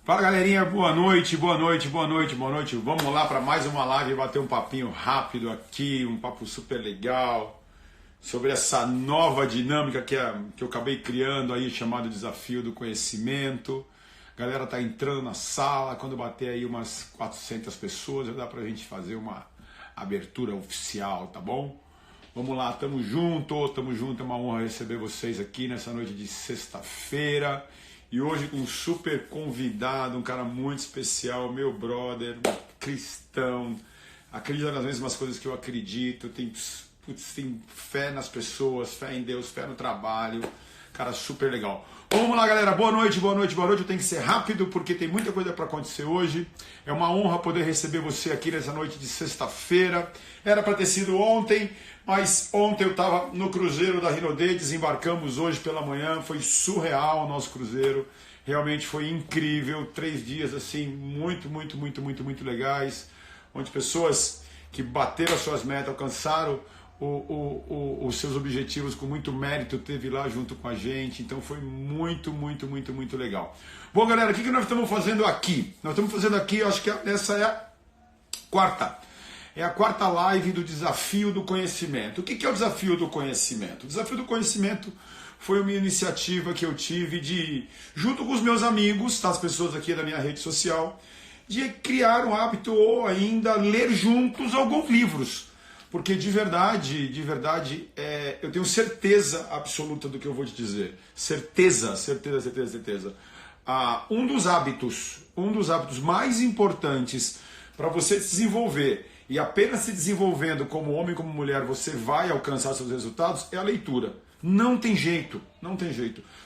Fala galerinha, boa noite, boa noite, boa noite, boa noite. Vamos lá para mais uma live, bater um papinho rápido aqui, um papo super legal sobre essa nova dinâmica que eu acabei criando aí, chamado Desafio do Conhecimento. A galera tá entrando na sala, quando bater aí umas 400 pessoas, já dá pra gente fazer uma abertura oficial, tá bom? Vamos lá, tamo junto, é uma honra receber vocês aqui nessa noite de sexta-feira. E hoje com um super convidado, um cara muito especial, meu brother, cristão, acredita nas mesmas coisas que eu acredito, tem fé nas pessoas, fé em Deus, fé no trabalho, cara super legal. Vamos lá galera, boa noite, boa noite, boa noite, eu tenho que ser rápido porque tem muita coisa para acontecer hoje, é uma honra poder receber você aqui nessa noite de sexta-feira, era para ter sido ontem, mas ontem eu estava no cruzeiro da Rinode, desembarcamos hoje pela manhã, foi surreal o nosso cruzeiro, realmente foi incrível, 3 dias assim, muito legais, onde pessoas que bateram as suas metas, alcançaram os seus objetivos com muito mérito, teve lá junto com a gente, então foi muito legal. Bom galera, o que nós estamos fazendo aqui? Nós estamos fazendo aqui, eu acho que essa é a quarta live do Desafio do Conhecimento. O que é o Desafio do Conhecimento? O Desafio do Conhecimento foi uma iniciativa que eu tive de, junto com os meus amigos, tá, as pessoas aqui da minha rede social, de criar um hábito ou ainda ler juntos alguns livros. Porque de verdade, eu tenho certeza absoluta do que eu vou te dizer. Certeza. Um dos hábitos mais importantes para você se desenvolver, e apenas se desenvolvendo como homem e como mulher você vai alcançar seus resultados, é a leitura. Não tem jeito.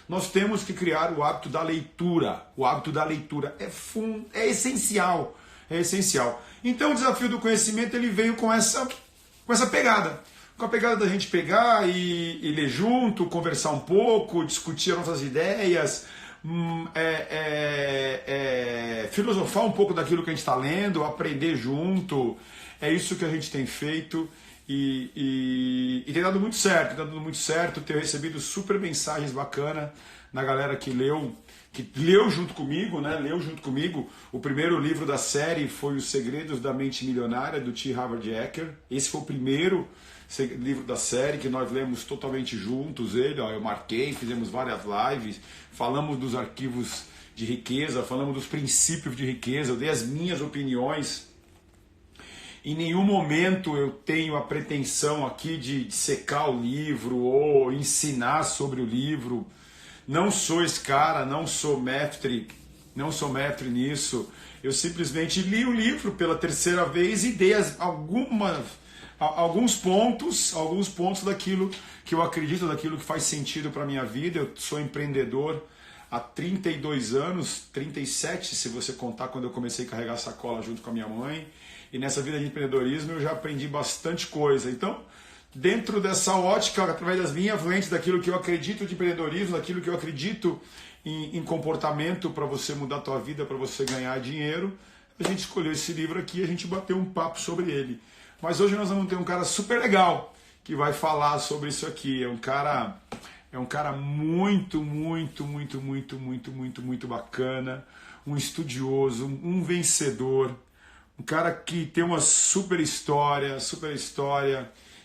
Nós temos que criar o hábito da leitura. O hábito da leitura é essencial. Então o Desafio do Conhecimento ele veio com essa pegada. Com a pegada da gente pegar e ler junto, conversar um pouco, discutir as nossas ideias, filosofar um pouco daquilo que a gente está lendo, aprender junto. É isso que a gente tem feito e tem dado muito certo, tenho recebido super mensagens bacanas na galera que leu junto comigo, né? O primeiro livro da série foi Os Segredos da Mente Milionária, do T. Harv Eker. Esse foi o primeiro livro da série que nós lemos totalmente juntos. Eu marquei, fizemos várias lives, falamos dos arquivos de riqueza, falamos dos princípios de riqueza, eu dei as minhas opiniões. Em nenhum momento eu tenho a pretensão aqui de secar o livro ou ensinar sobre o livro. Não sou esse cara, não sou mestre nisso. Eu simplesmente li o livro pela terceira vez e dei alguns pontos daquilo que eu acredito, daquilo que faz sentido para a minha vida. Eu sou empreendedor há 32 anos, 37 se você contar quando eu comecei a carregar sacola junto com a minha mãe. E nessa vida de empreendedorismo eu já aprendi bastante coisa. Então, dentro dessa ótica, através das minhas lentes, daquilo que eu acredito de empreendedorismo, daquilo que eu acredito em comportamento para você mudar a tua vida, para você ganhar dinheiro, a gente escolheu esse livro aqui e a gente bateu um papo sobre ele. Mas hoje nós vamos ter um cara super legal que vai falar sobre isso aqui. É um cara muito bacana, um estudioso, um vencedor, um cara que tem uma super história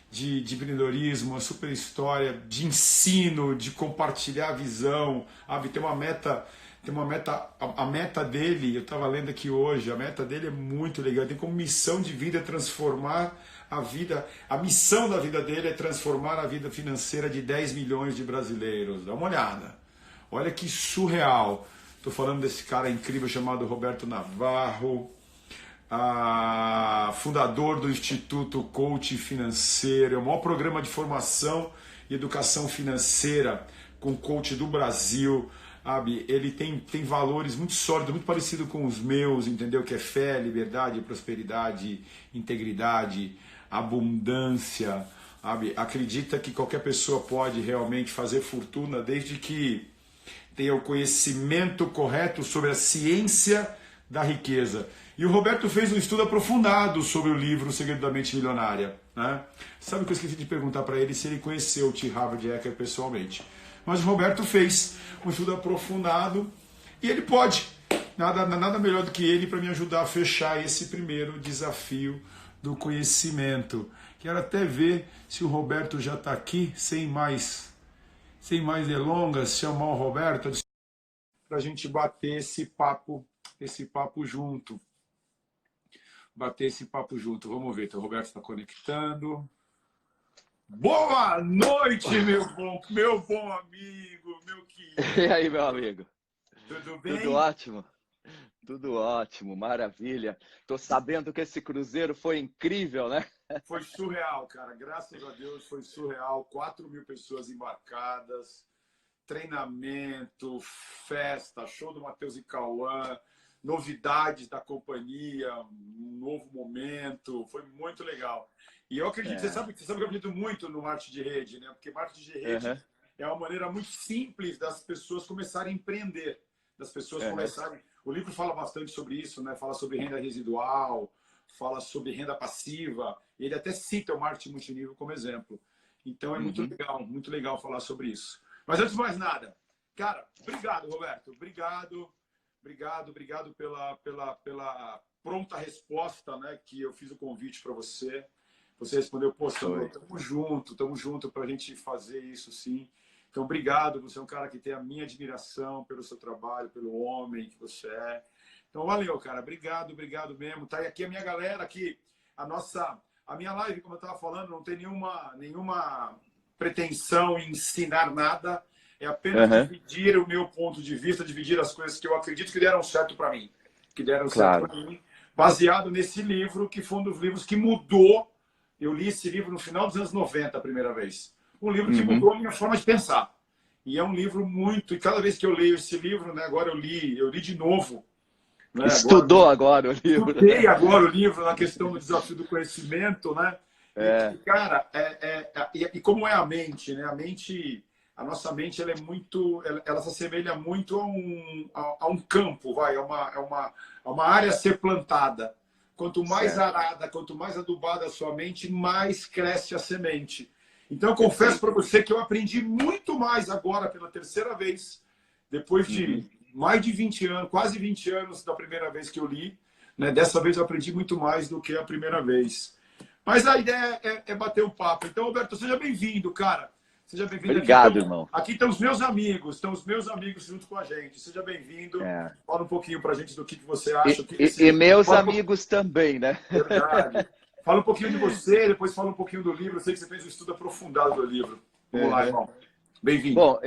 de empreendedorismo, uma super história de ensino, de compartilhar a visão, tem uma meta, a meta dele, eu estava lendo aqui hoje, a meta dele é muito legal, tem como missão de vida transformar a vida, a missão da vida dele é transformar a vida financeira de 10 milhões de brasileiros. Dá uma olhada, olha que surreal. Estou falando desse cara incrível chamado Roberto Navarro, fundador do Instituto Coach Financeiro, é o maior programa de formação e educação financeira com coach do Brasil. Ele tem valores muito sólidos, muito parecido com os meus, entendeu? Que é fé, liberdade, prosperidade, integridade, abundância. Acredita que qualquer pessoa pode realmente fazer fortuna desde que tenha o conhecimento correto sobre a ciência da riqueza. E o Roberto fez um estudo aprofundado sobre o livro O Segredo da Mente Milionária, né? Sabe que eu esqueci de perguntar para ele se ele conheceu o T. Harv Eker pessoalmente. Mas o Roberto fez um estudo aprofundado e ele pode nada melhor do que ele para me ajudar a fechar esse primeiro desafio do conhecimento. Quero até ver se o Roberto já está aqui, sem mais delongas, chamar o Roberto para a gente bater esse papo junto. Bater esse papo junto. Vamos ver, então, o Roberto está conectando. Boa noite, meu bom amigo, meu querido. E aí, meu amigo? Tudo bem? Tudo ótimo? Tudo ótimo, maravilha. Tô sabendo que esse cruzeiro foi incrível, né? Foi surreal, cara. Graças a Deus foi surreal. 4.000 pessoas embarcadas, treinamento, festa, show do Matheus e Cauã, novidades da companhia, um novo momento. Foi muito legal. E eu acredito, você sabe que eu acredito muito no marketing de rede, né? Porque marketing de rede é uma maneira muito simples das pessoas começarem a empreender, das pessoas começarem. O livro fala bastante sobre isso, né? Fala sobre renda residual, fala sobre renda passiva. Ele até cita o marketing multinível como exemplo. Então é muito legal falar sobre isso. Mas antes de mais nada, cara, obrigado, Roberto. Obrigado pela pronta resposta, né? Que eu fiz o convite para você. Você respondeu, pô, Sandro, tamo junto para a gente fazer isso, sim. Então, obrigado. Você é um cara que tem a minha admiração pelo seu trabalho, pelo homem que você é. Então, valeu, cara. Obrigado mesmo. Tá aí aqui a minha galera, aqui, a minha live, como eu estava falando, não tem nenhuma pretensão em ensinar nada. É apenas dividir o meu ponto de vista, dividir as coisas que eu acredito que deram certo para mim. Certo para mim, baseado nesse livro, que foi um dos livros que mudou. Eu li esse livro no final dos anos 90 a primeira vez. Um livro que mudou a minha forma de pensar. E é um livro muito... E cada vez que eu leio esse livro, né, agora eu li de novo. Né, Estudou agora o livro. Estudei agora o livro na questão do desafio do conhecimento, né? E, cara, e como é a mente, né? A nossa mente, ela é muito... Ela se assemelha muito a um campo, vai. A uma área a ser plantada. Quanto mais arada, quanto mais adubada a sua mente, mais cresce a semente. Então, eu confesso para você que eu aprendi muito mais agora, pela terceira vez, depois de mais de 20 anos, quase 20 anos da primeira vez que eu li. Né? Dessa vez eu aprendi muito mais do que a primeira vez. Mas a ideia é bater um papo. Então, Roberto, seja bem-vindo, cara. Seja bem-vindo. Obrigado, irmão. Aqui estão os meus amigos, junto com a gente. Seja bem-vindo. Fala um pouquinho pra gente do que você acha. E meus amigos também, né? Verdade. Fala um pouquinho de você, depois fala um pouquinho do livro. Eu sei que você fez um estudo aprofundado do livro. Vamos lá, irmão. Bem-vindo. Bom,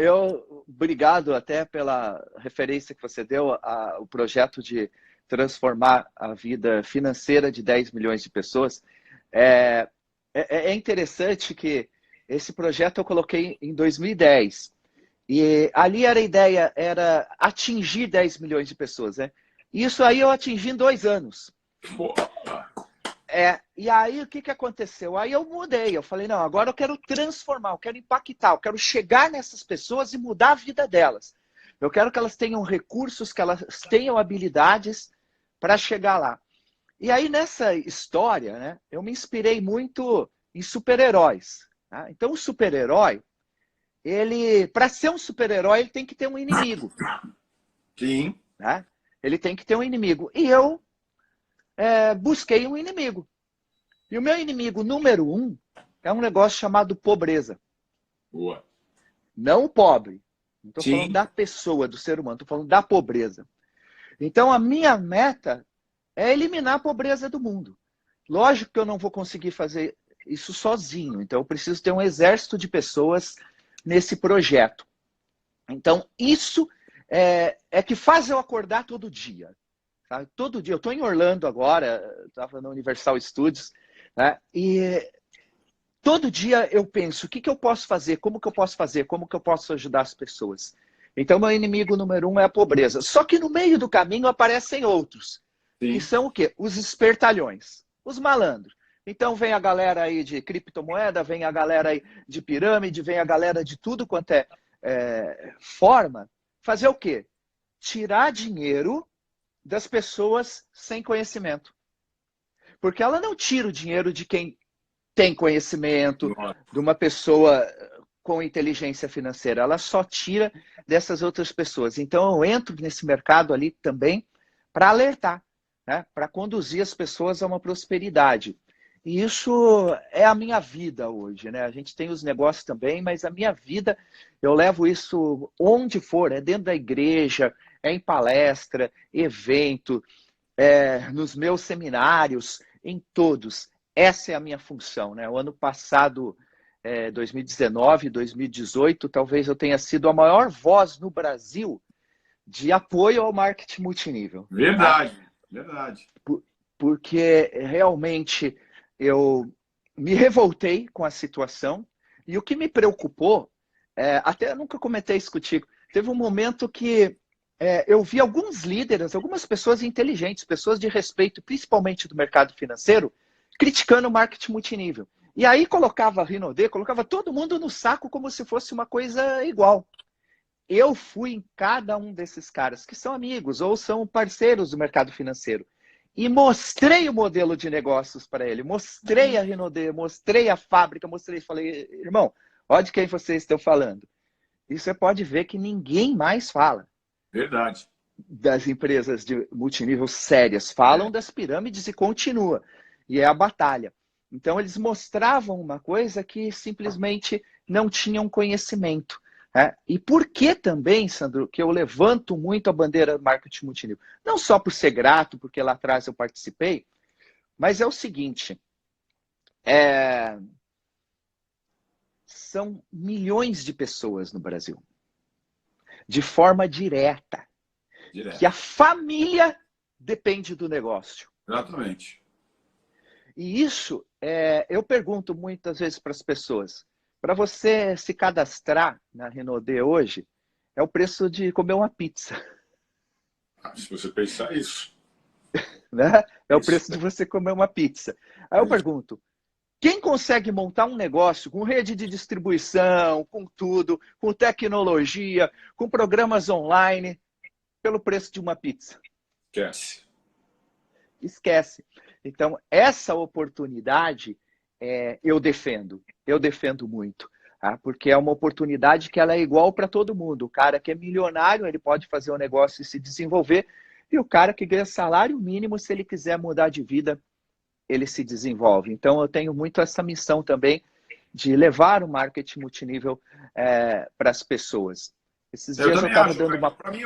obrigado até pela referência que você deu ao projeto de transformar a vida financeira de 10 milhões de pessoas. É interessante que esse projeto eu coloquei em 2010. E ali a ideia era atingir 10 milhões de pessoas, né? Isso aí eu atingi em 2 anos. E aí o que aconteceu? Aí eu mudei, eu falei, não, agora eu quero transformar, eu quero impactar, eu quero chegar nessas pessoas e mudar a vida delas. Eu quero que elas tenham recursos, que elas tenham habilidades para chegar lá. E aí nessa história, né, eu me inspirei muito em super-heróis. Tá? Então o super-herói, para ser um super-herói, ele tem que ter um inimigo. Sim. Tá? Ele tem que ter um inimigo. E eu busquei um inimigo. E o meu inimigo número 1 é um negócio chamado pobreza. Boa. Não o pobre. Não estou falando da pessoa, do ser humano. Estou falando da pobreza. Então, a minha meta é eliminar a pobreza do mundo. Lógico que eu não vou conseguir fazer isso sozinho. Então, eu preciso ter um exército de pessoas nesse projeto. Então, isso é que faz eu acordar todo dia. Tá? Todo dia. Eu estou em Orlando agora, estava na Universal Studios, né? E todo dia eu penso, o que eu posso fazer? Como que eu posso fazer? Como que eu posso ajudar as pessoas? Então, meu inimigo número 1 é a pobreza. Só que no meio do caminho aparecem outros. Que são o quê? Os espertalhões, os malandros. Então, vem a galera aí de criptomoeda, vem a galera aí de pirâmide, vem a galera de tudo quanto forma. Fazer o quê? Tirar dinheiro das pessoas sem conhecimento. Porque ela não tira o dinheiro de quem tem conhecimento, de uma pessoa com inteligência financeira. Ela só tira dessas outras pessoas. Então, eu entro nesse mercado ali também para alertar, né? Para conduzir as pessoas a uma prosperidade. E isso é a minha vida hoje, né? A gente tem os negócios também, mas a minha vida, eu levo isso onde for, é dentro da igreja, é em palestra, evento, nos meus seminários, em todos. Essa é a minha função, né? O ano passado, 2019, 2018, talvez eu tenha sido a maior voz no Brasil de apoio ao marketing multinível. Verdade, tá? Verdade. Porque realmente eu me revoltei com a situação e o que me preocupou, até eu nunca comentei isso contigo, teve um momento que eu vi alguns líderes, algumas pessoas inteligentes, pessoas de respeito, principalmente do mercado financeiro, criticando o marketing multinível. E aí colocava a Rinode, colocava todo mundo no saco como se fosse uma coisa igual. Eu fui em cada um desses caras, que são amigos ou são parceiros do mercado financeiro, e mostrei o modelo de negócios para ele, mostrei a Rinode, mostrei a fábrica, falei, irmão, olha de quem vocês estão falando. E você pode ver que ninguém mais fala. Verdade. Das empresas de multinível sérias, falam das pirâmides e continua. E é a batalha. Então, eles mostravam uma coisa que simplesmente não tinham conhecimento. E por que também, Sandro, que eu levanto muito a bandeira do marketing multinível? Não só por ser grato, porque lá atrás eu participei, mas é o seguinte, são milhões de pessoas no Brasil, de forma direta, que a família depende do negócio. Exatamente. E isso, eu pergunto muitas vezes para as pessoas, para você se cadastrar na Rinode hoje, é o preço de comer uma pizza. Se você pensar isso. Né? É o preço de você comer uma pizza. Aí eu pergunto, quem consegue montar um negócio com rede de distribuição, com tudo, com tecnologia, com programas online, pelo preço de uma pizza? Esquece. Esquece. Então, essa oportunidade eu defendo muito. Porque é uma oportunidade que ela é igual para todo mundo. O cara que é milionário, ele pode fazer um negócio e se desenvolver, e o cara que ganha salário mínimo, se ele quiser mudar de vida, ele se desenvolve. Então, eu tenho muito essa missão também de levar o marketing multinível para as pessoas. Esses dias eu estava dando uma... Para mim,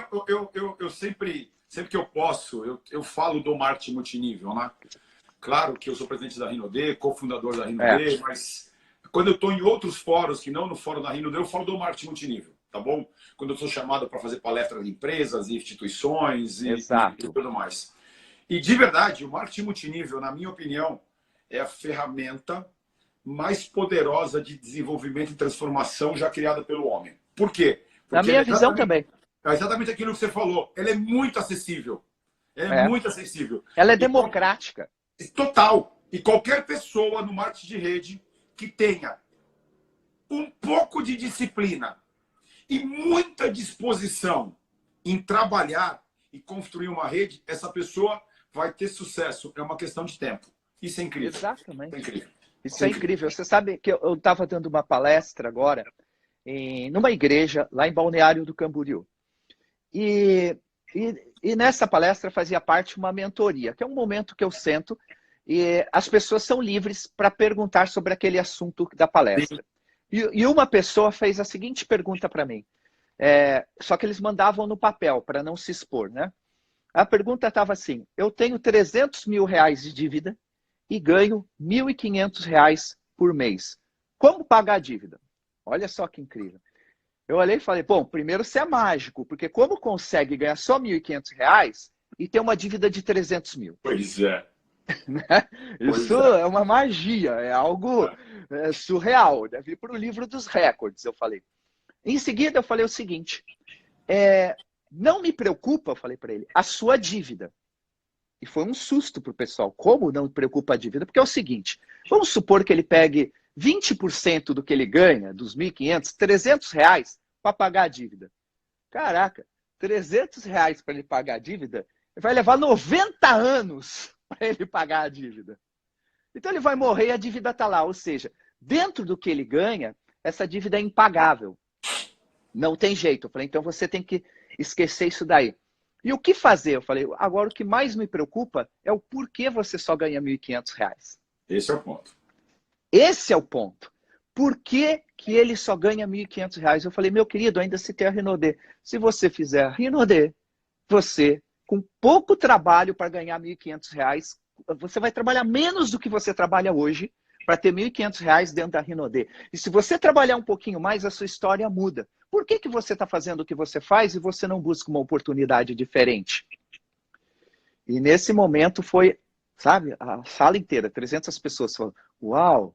eu sempre que eu posso, eu falo do marketing multinível, né? Claro que eu sou presidente da Rinode, cofundador da Rinode, mas quando eu estou em outros fóruns, que não no fórum da Rinode, eu falo do marketing multinível, tá bom? Quando eu sou chamado para fazer palestras de empresas e instituições e tudo mais. E de verdade, o marketing multinível, na minha opinião, é a ferramenta mais poderosa de desenvolvimento e transformação já criada pelo homem. Por quê? Porque na minha visão também. É exatamente aquilo que você falou. Ela é muito acessível. Ela é muito acessível. Ela é democrática. Total. E qualquer pessoa no marketing de rede que tenha um pouco de disciplina e muita disposição em trabalhar e construir uma rede, essa pessoa vai ter sucesso. É uma questão de tempo. Isso é incrível. Exatamente. É incrível. Isso é incrível. Você sabe que eu estava dando uma palestra agora numa igreja lá em Balneário do Camboriú. E nessa palestra fazia parte uma mentoria, que é um momento que eu sento e as pessoas são livres para perguntar sobre aquele assunto da palestra. E uma pessoa fez a seguinte pergunta para mim, só que eles mandavam no papel para não se expor, né? A pergunta estava assim, eu tenho 300 mil reais de dívida e ganho 1.500 reais por mês. Como pagar a dívida? Olha só que incrível. Eu olhei e falei, bom, primeiro você é mágico, porque como consegue ganhar só 1.500 reais e ter uma dívida de 300 mil? Pois é. Isso é uma magia, é algo surreal. Deve ir para o livro dos recordes, eu falei. Em seguida, eu falei o seguinte, não me preocupa, eu falei para ele, a sua dívida. E foi um susto para o pessoal. Como não me preocupa a dívida? Porque é o seguinte, vamos supor que ele pegue 20% do que ele ganha, dos 1.500, 300 reais para pagar a dívida. Caraca, 300 reais para ele pagar a dívida, vai levar 90 anos para ele pagar a dívida. Então ele vai morrer e a dívida está lá. Ou seja, dentro do que ele ganha, essa dívida é impagável. Não tem jeito. Eu falei, então você tem que esquecer isso daí. E o que fazer? Eu falei, agora o que mais me preocupa é o porquê você só ganha R$ 1.500. Esse é o ponto. Esse é o ponto. Por que, que ele só ganha R$ 1.500? Eu falei, meu querido, ainda se tem a Rinodê. Se você fizer a Rinodê, você, com pouco trabalho para ganhar R$ 1.500, você vai trabalhar menos do que você trabalha hoje para ter R$ 1.500 dentro da Rinodê. E se você trabalhar um pouquinho mais, a sua história muda. Por que, que você está fazendo o que você faz e você não busca uma oportunidade diferente? E nesse momento foi, sabe, a sala inteira, 300 pessoas falaram, uau,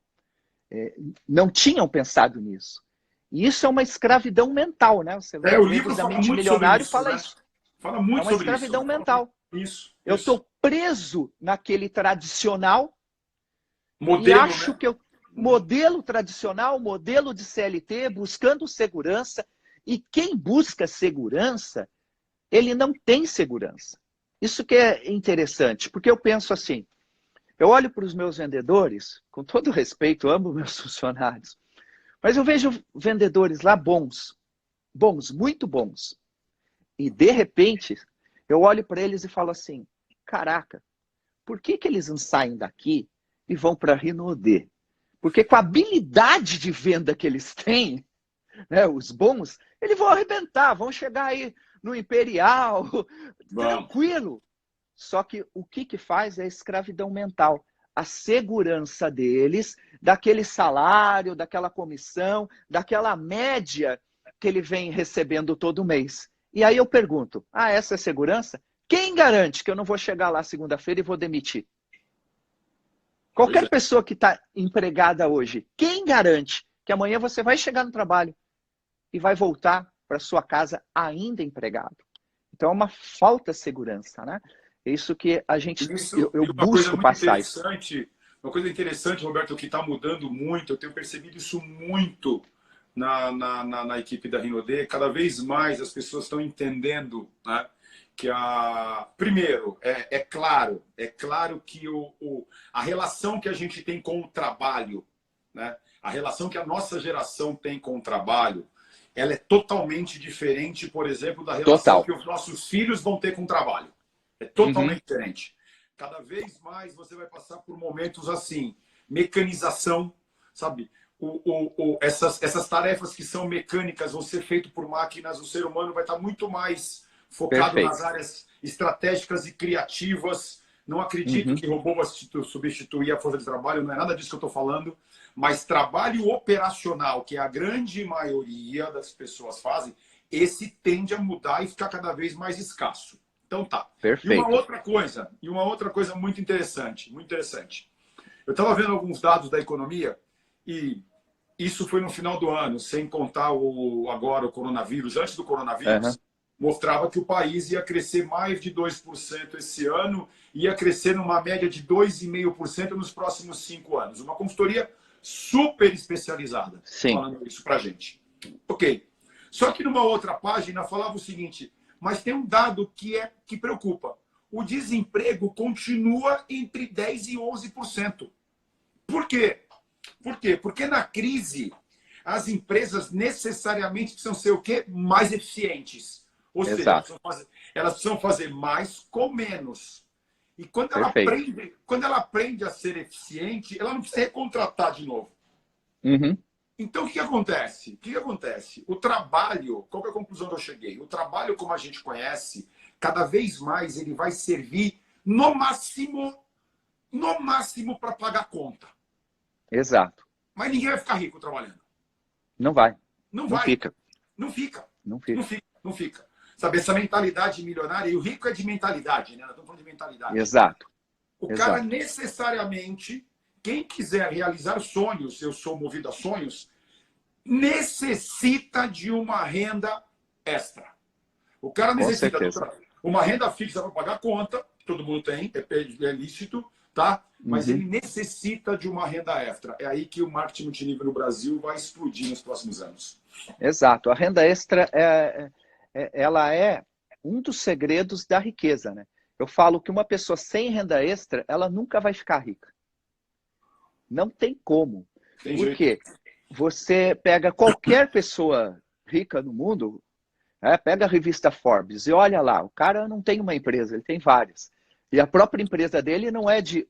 não tinham pensado nisso. E isso é uma escravidão mental, né? Você lê O o livro Livro da fala Mente muito sobre Milionário isso, fala né? isso. Fala É muito uma sobre isso. escravidão mental. Isso. Eu estou preso naquele tradicional e Modelo, acho né? que eu modelo tradicional, modelo de CLT, buscando segurança. E quem busca segurança, ele não tem segurança. Isso que é interessante, porque eu penso assim, eu olho para os meus vendedores, com todo respeito, amo meus funcionários, mas eu vejo vendedores lá bons, muito bons. E de repente, eu olho para eles e falo assim, caraca, por que, que eles não saem daqui e vão para a Rinodê? Porque com a habilidade de venda que eles têm, né, os bons, eles vão arrebentar, vão chegar aí no Imperial, tranquilo. Só que o que faz é a escravidão mental. A segurança deles, daquele salário, daquela comissão, daquela média que ele vem recebendo todo mês. E aí eu pergunto, essa é segurança? Quem garante que eu não vou chegar lá segunda-feira e vou demitir? Qualquer pessoa que está empregada hoje, quem garante que amanhã você vai chegar no trabalho e vai voltar para sua casa ainda empregado? Então é uma falta de segurança, né? É isso que a gente, eu Uma coisa busco muito passar isso. interessante, uma coisa interessante, Roberto, que está mudando muito, eu tenho percebido isso muito na equipe da Rinodê, cada vez mais as pessoas estão entendendo, né, que primeiro, é claro que a relação que a gente tem com o trabalho, né, a relação que a nossa geração tem com o trabalho, ela é totalmente diferente, por exemplo, da relação que os nossos filhos vão ter com o trabalho. É totalmente diferente. Cada vez mais você vai passar por momentos assim, mecanização, sabe? Essas tarefas que são mecânicas vão ser feitas por máquinas, o ser humano vai estar muito mais focado nas áreas estratégicas e criativas. Não acredito que robô vai substituir a força de trabalho, não é nada disso que eu estou falando, mas trabalho operacional, que a grande maioria das pessoas fazem, esse tende a mudar e ficar cada vez mais escasso. Então tá. Perfeito. E uma outra coisa muito interessante, muito interessante. Eu estava vendo alguns dados da economia e isso foi no final do ano, sem contar agora o coronavírus. Antes do coronavírus, mostrava que o país ia crescer mais de 2% esse ano, ia crescer numa média de 2,5% nos próximos 5 anos. Uma consultoria super especializada falando isso pra gente. Ok. Só que numa outra página falava o seguinte, mas tem um dado que preocupa. O desemprego continua entre 10% e 11%. Por quê? Porque na crise, as empresas necessariamente precisam ser o quê? Mais eficientes. Ou seja, elas precisam fazer mais com menos. E quando ela aprende a ser eficiente, ela não precisa recontratar de novo. Então, o que acontece? O trabalho, qual é a conclusão que eu cheguei? O trabalho, como a gente conhece, cada vez mais ele vai servir, no máximo para pagar conta. Exato. Mas ninguém vai ficar rico trabalhando. Não vai. Não fica. Sabe, essa mentalidade milionária, e o rico é de mentalidade, né? Nós estamos falando de mentalidade. Exato. O cara necessariamente, quem quiser realizar sonhos, eu sou movido a sonhos, necessita de uma renda extra. O cara necessita de uma renda fixa para pagar conta, todo mundo tem, é lícito, tá? Mas ele necessita de uma renda extra. É aí que o marketing multinível no Brasil vai explodir nos próximos anos. Exato. A renda extra ela é um dos segredos da riqueza, né? Eu falo que uma pessoa sem renda extra, ela nunca vai ficar rica. Não tem como. Por quê? Você pega qualquer pessoa rica no mundo, Pega a revista Forbes e olha lá, o cara não tem uma empresa, ele tem várias. E a própria empresa dele não é de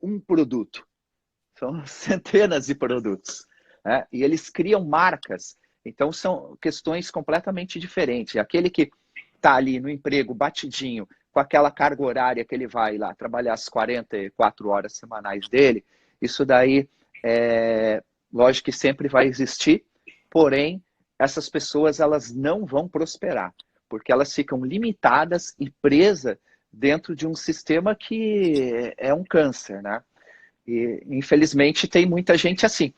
um produto, são centenas de produtos. Né? E eles criam marcas, então são questões completamente diferentes. Aquele que está ali no emprego batidinho, com aquela carga horária que ele vai lá trabalhar as 44 horas semanais dele, isso daí, lógico que sempre vai existir, porém, essas pessoas elas não vão prosperar, porque elas ficam limitadas e presas dentro de um sistema que é um câncer, né? E, infelizmente, tem muita gente assim.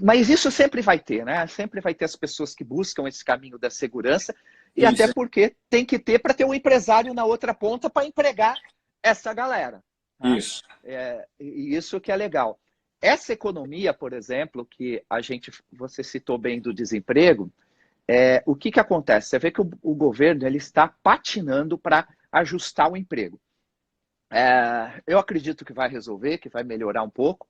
Mas isso sempre vai ter, né? Sempre vai ter as pessoas que buscam esse caminho da segurança, e isso. Até porque tem que ter para ter um empresário na outra ponta para empregar essa galera. Né? Isso. Isso que é legal. Essa economia, por exemplo, que você citou bem do desemprego, o que acontece? Você vê que o governo ele está patinando para ajustar o emprego. Eu acredito que vai resolver, que vai melhorar um pouco.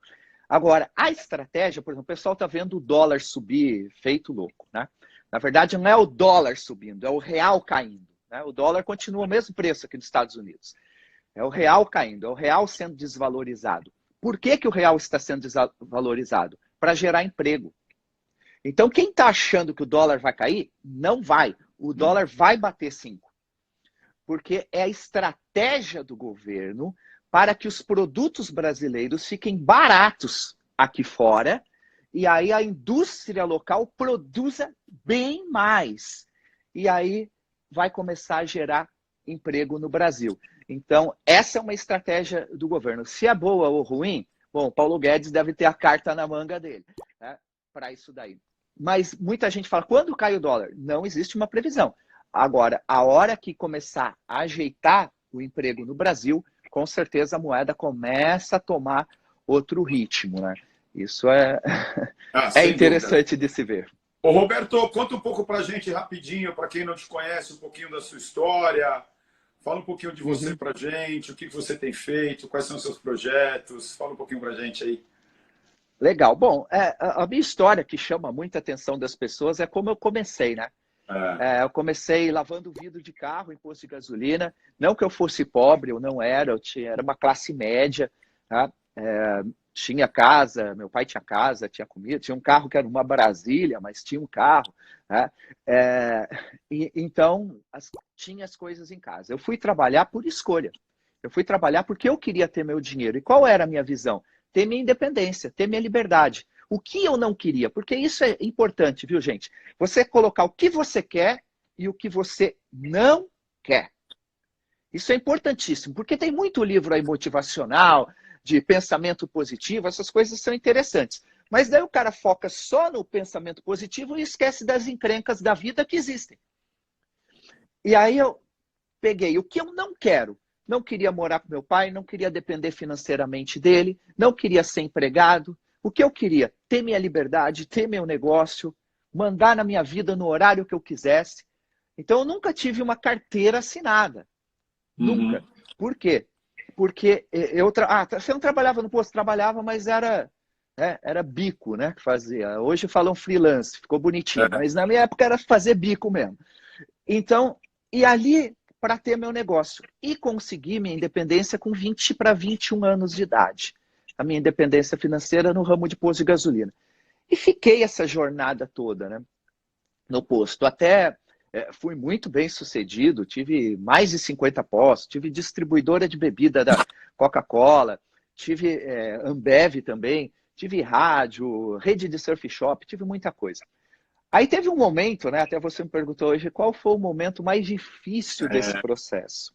Agora, a estratégia, por exemplo, o pessoal está vendo o dólar subir feito louco. Né? Na verdade, não é o dólar subindo, é o real caindo. Né? O dólar continua o mesmo preço aqui nos Estados Unidos. É o real caindo, é o real sendo desvalorizado. Por que o real está sendo desvalorizado? Para gerar emprego. Então, quem está achando que o dólar vai cair, não vai. O dólar vai bater 5. Porque é a estratégia do governo para que os produtos brasileiros fiquem baratos aqui fora e aí a indústria local produza bem mais. E aí vai começar a gerar emprego no Brasil. Então, essa é uma estratégia do governo. Se é boa ou ruim, bom, Paulo Guedes deve ter a carta na manga dele, né, para isso daí. Mas muita gente fala, quando cai o dólar? Não existe uma previsão. Agora, a hora que começar a ajeitar o emprego no Brasil, com certeza a moeda começa a tomar outro ritmo, né? Isso é interessante dúvida de se ver. Ô Roberto, conta um pouco pra gente rapidinho, para quem não te conhece, um pouquinho da sua história. Fala um pouquinho de você pra gente, o que você tem feito, quais são os seus projetos. Fala um pouquinho pra gente aí. Legal. Bom, a minha história que chama muita atenção das pessoas é como eu comecei, né? Eu comecei lavando vidro de carro em posto de gasolina. Não que eu fosse pobre, eu não era, era uma classe média. Tá? Tinha casa, meu pai tinha casa, tinha comida, tinha um carro que era uma Brasília, mas tinha um carro. Tá? Então, tinha as coisas em casa. Eu fui trabalhar por escolha. Eu fui trabalhar porque eu queria ter meu dinheiro. E qual era a minha visão? Ter minha independência, ter minha liberdade. O que eu não queria? Porque isso é importante, viu, gente? Você colocar o que você quer e o que você não quer. Isso é importantíssimo, porque tem muito livro aí motivacional, de pensamento positivo, essas coisas são interessantes. Mas daí o cara foca só no pensamento positivo e esquece das encrencas da vida que existem. E aí eu peguei o que eu não quero. Não queria morar com meu pai, não queria depender financeiramente dele, não queria ser empregado. O que eu queria? Ter minha liberdade, ter meu negócio, mandar na minha vida no horário que eu quisesse. Então, eu nunca tive uma carteira assinada. Nunca. Por quê? Porque você não trabalhava no posto? Trabalhava, mas era bico, né, que fazia. Hoje falam freelance, ficou bonitinho. Mas na minha época era fazer bico mesmo. Então, e ali para ter meu negócio. E consegui minha independência com 20 para 21 anos de idade. A minha independência financeira no ramo de posto de gasolina. E fiquei essa jornada toda, né, no posto. Até fui muito bem sucedido, tive mais de 50 postos, tive distribuidora de bebida da Coca-Cola, tive Ambev também, tive rádio, rede de surf shop, tive muita coisa. Aí teve um momento, né, até você me perguntou hoje, qual foi o momento mais difícil desse processo?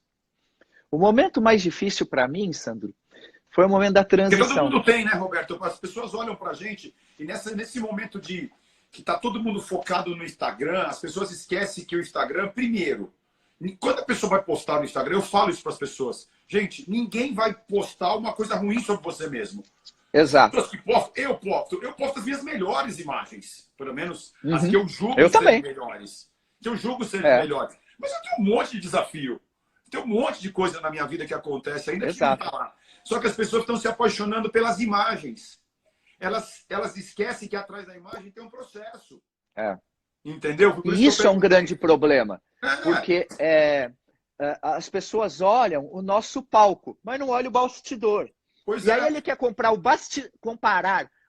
O momento mais difícil para mim, Sandro, foi o momento da transição. Porque todo mundo tem, né, Roberto? As pessoas olham pra gente e nesse momento de que tá todo mundo focado no Instagram, as pessoas esquecem que o Instagram, primeiro, quando a pessoa vai postar no Instagram, eu falo isso para as pessoas. Gente, ninguém vai postar uma coisa ruim sobre você mesmo. Exato. As pessoas que postam, eu posto as minhas melhores imagens, pelo menos as que eu julgo serem melhores. Que eu julgo serem melhores. Mas eu tenho um monte de desafio. Tem um monte de coisa na minha vida que acontece ainda que não tá lá. Só que as pessoas estão se apaixonando pelas imagens. Elas esquecem que atrás da imagem tem um processo. Entendeu? Por E isso é um grande problema, É, porque as pessoas olham o nosso palco, mas não olham o bastidor. pois E aí é. ele quer comparar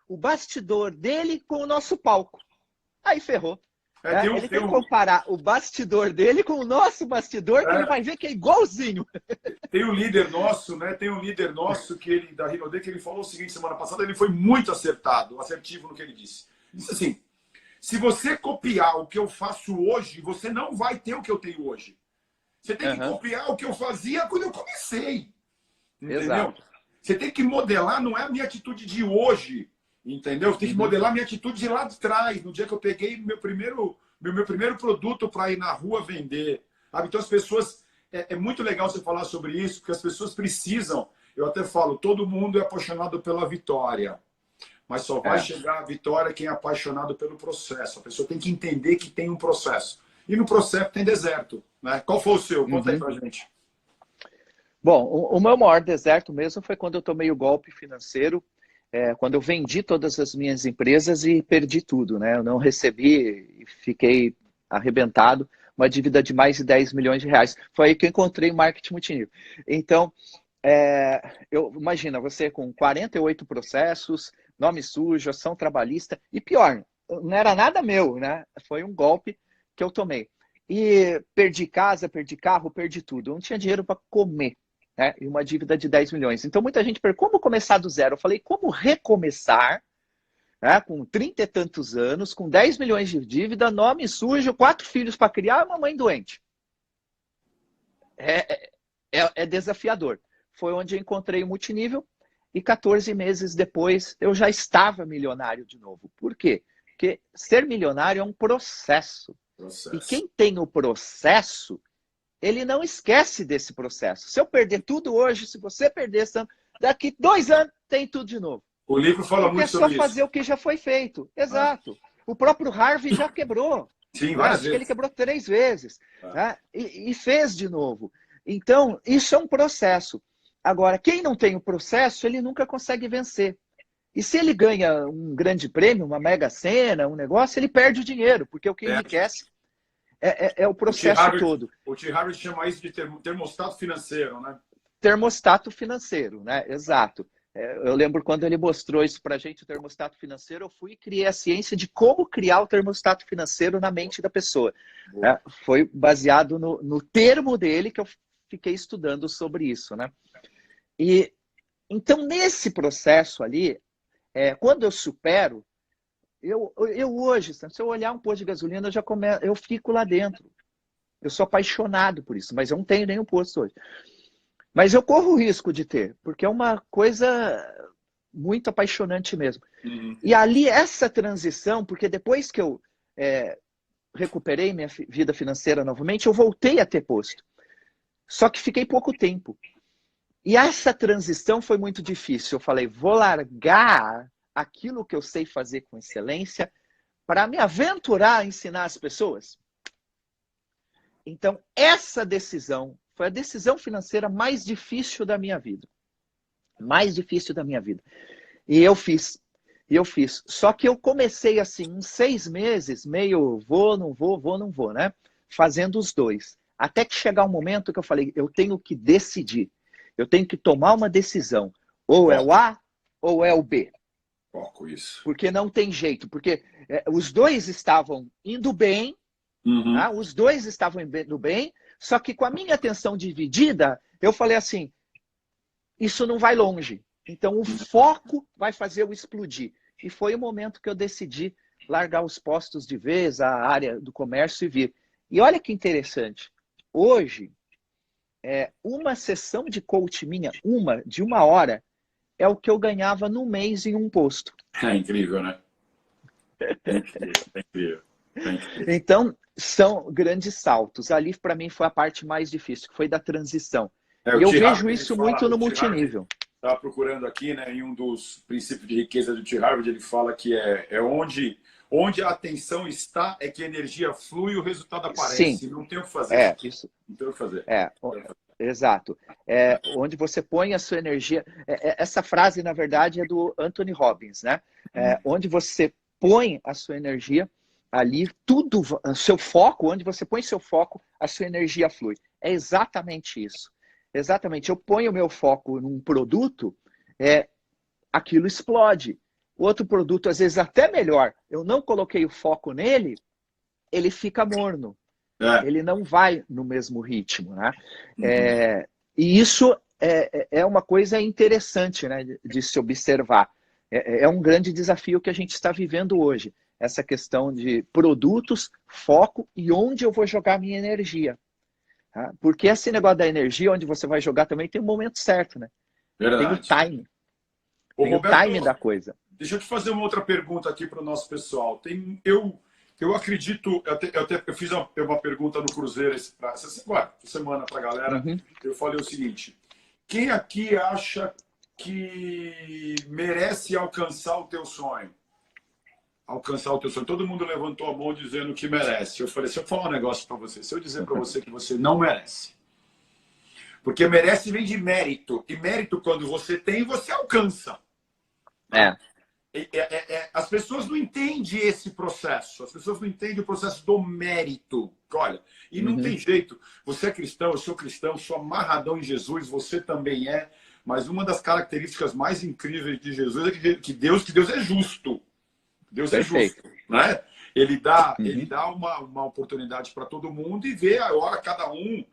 o bastidor dele com o nosso palco. Aí ferrou. Ele tem que comparar o bastidor dele com o nosso bastidor, que ele vai ver que é igualzinho. Tem um líder nosso, né? Tem um líder nosso que ele, da Rinode, que ele falou o seguinte semana passada, ele foi muito assertivo no que ele disse. Disse assim: se você copiar o que eu faço hoje, você não vai ter o que eu tenho hoje. Você tem que copiar o que eu fazia quando eu comecei. Entendeu? Exato. Você tem que modelar, não é a minha atitude de hoje. Entendeu? Você tem que modelar a minha atitude de lá de trás, no dia que eu peguei meu primeiro produto para ir na rua vender. Sabe? Então as pessoas. É muito legal você falar sobre isso, porque as pessoas precisam. Eu até falo, todo mundo é apaixonado pela vitória. Mas só vai chegar à vitória quem é apaixonado pelo processo. A pessoa tem que entender que tem um processo. E no processo tem deserto. Né? Qual foi o seu? Conta aí pra gente. Bom, o meu maior deserto mesmo foi quando eu tomei o golpe financeiro, quando eu vendi todas as minhas empresas e perdi tudo. Né? Eu não recebi e fiquei arrebentado, uma dívida de mais de 10 milhões de reais. Foi aí que eu encontrei o marketing multinível. Então, imagina, você com 48 processos, nome sujo, ação trabalhista, e pior, não era nada meu, né? Foi um golpe que eu tomei. E perdi casa, perdi carro, perdi tudo. Eu não tinha dinheiro para comer, né? E uma dívida de 10 milhões. Então muita gente pergunta, como começar do zero? Eu falei, como recomeçar, né? Com 30 e tantos anos, com 10 milhões de dívida, nome sujo, 4 filhos para criar, uma mãe doente. É desafiador. Foi onde eu encontrei o multinível e 14 meses depois eu já estava milionário de novo. Por quê? Porque ser milionário é um processo. E quem tem o processo, ele não esquece desse processo. Se eu perder tudo hoje, se você perder, daqui 2 anos tem tudo de novo. O livro fala muito sobre isso. É só fazer o que já foi feito. Exato. O próprio Harvey já quebrou. Sim, várias vezes. Ele quebrou 3 vezes. Né? E fez de novo. Então, isso é um processo. Agora, quem não tem o processo, ele nunca consegue vencer. E se ele ganha um grande prêmio, uma mega sena, um negócio, ele perde o dinheiro, porque o que enriquece é o processo todo. O T. Harvey chama isso de termostato financeiro, né? Termostato financeiro, né? Exato. Eu lembro quando ele mostrou isso para a gente, o termostato financeiro, eu fui e criei a ciência de como criar o termostato financeiro na mente da pessoa. Foi baseado no termo dele que eu fiquei estudando sobre isso, né? E então, nesse processo ali, quando eu supero, eu hoje, se eu olhar um posto de gasolina, eu fico lá dentro. Eu sou apaixonado por isso, mas eu não tenho nenhum posto hoje. Mas eu corro o risco de ter, porque é uma coisa muito apaixonante mesmo. E ali, essa transição, porque depois que eu recuperei minha vida financeira novamente, eu voltei a ter posto. Só que fiquei pouco tempo. E essa transição foi muito difícil. Eu falei, vou largar aquilo que eu sei fazer com excelência para me aventurar a ensinar as pessoas. Então, essa decisão foi a decisão financeira mais difícil da minha vida. Mais difícil da minha vida. E eu fiz. Só que eu comecei assim, uns 6 meses, meio vou, não vou, né? Fazendo os dois. Até que chegar um momento que eu falei, eu tenho que decidir. Eu tenho que tomar uma decisão. Ou é o A ou é o B. Foco isso. Porque não tem jeito. Porque os dois estavam indo bem. Tá? Os dois estavam indo bem. Só que com a minha atenção dividida, eu falei assim, isso não vai longe. Então o foco vai fazer eu explodir. E foi o momento que eu decidi largar os postos de vez, a área do comércio e vir. E olha que interessante. Hoje, uma sessão de coach minha, de 1 hora, é o que eu ganhava no mês em um posto. É incrível, né? É incrível. Então, são grandes saltos. Ali, para mim, foi a parte mais difícil, que foi da transição. E eu vejo isso muito no multinível. Estava procurando aqui, né, em um dos princípios de riqueza do T. Harvey, ele fala que onde a atenção está, é que a energia flui e o resultado aparece. Sim. Não tem o que fazer. Isso. Não tem o que fazer. Exato. Onde você põe a sua energia. Essa frase, na verdade, é do Anthony Robbins, né? Onde você põe a sua energia, ali tudo, seu foco, onde você põe seu foco, a sua energia flui. É exatamente isso. Exatamente. Eu ponho o meu foco num produto, aquilo explode. Outro produto, às vezes até melhor, eu não coloquei o foco nele, ele fica morno. Ele não vai no mesmo ritmo, né? E isso é uma coisa interessante, né, de se observar. É um grande desafio que a gente está vivendo hoje. Essa questão de produtos, foco e onde eu vou jogar minha energia. Tá? Porque esse negócio da energia, onde você vai jogar também, tem um momento certo, né? Verdade. Tem o time. Ô, tem Roberto, o time da coisa. Deixa eu te fazer uma outra pergunta aqui para o nosso pessoal. Eu acredito, eu fiz uma pergunta no Cruzeiro essa semana para a galera. Eu falei o seguinte: quem aqui acha que merece alcançar o teu sonho? Alcançar o teu sonho. Todo mundo levantou a mão dizendo que merece. Eu falei, se eu falar um negócio para você, se eu dizer para você que você não merece, porque merece vem de mérito, e mérito quando você tem, você alcança. As pessoas não entendem esse processo. As pessoas não entendem o processo do mérito. Olha, e não tem jeito. Você é cristão, eu sou cristão, sou amarradão em Jesus, você também é. Mas uma das características mais incríveis de Jesus é que Deus é justo. Deus é justo, né? Ele dá uma oportunidade para todo mundo e vê a hora cada um.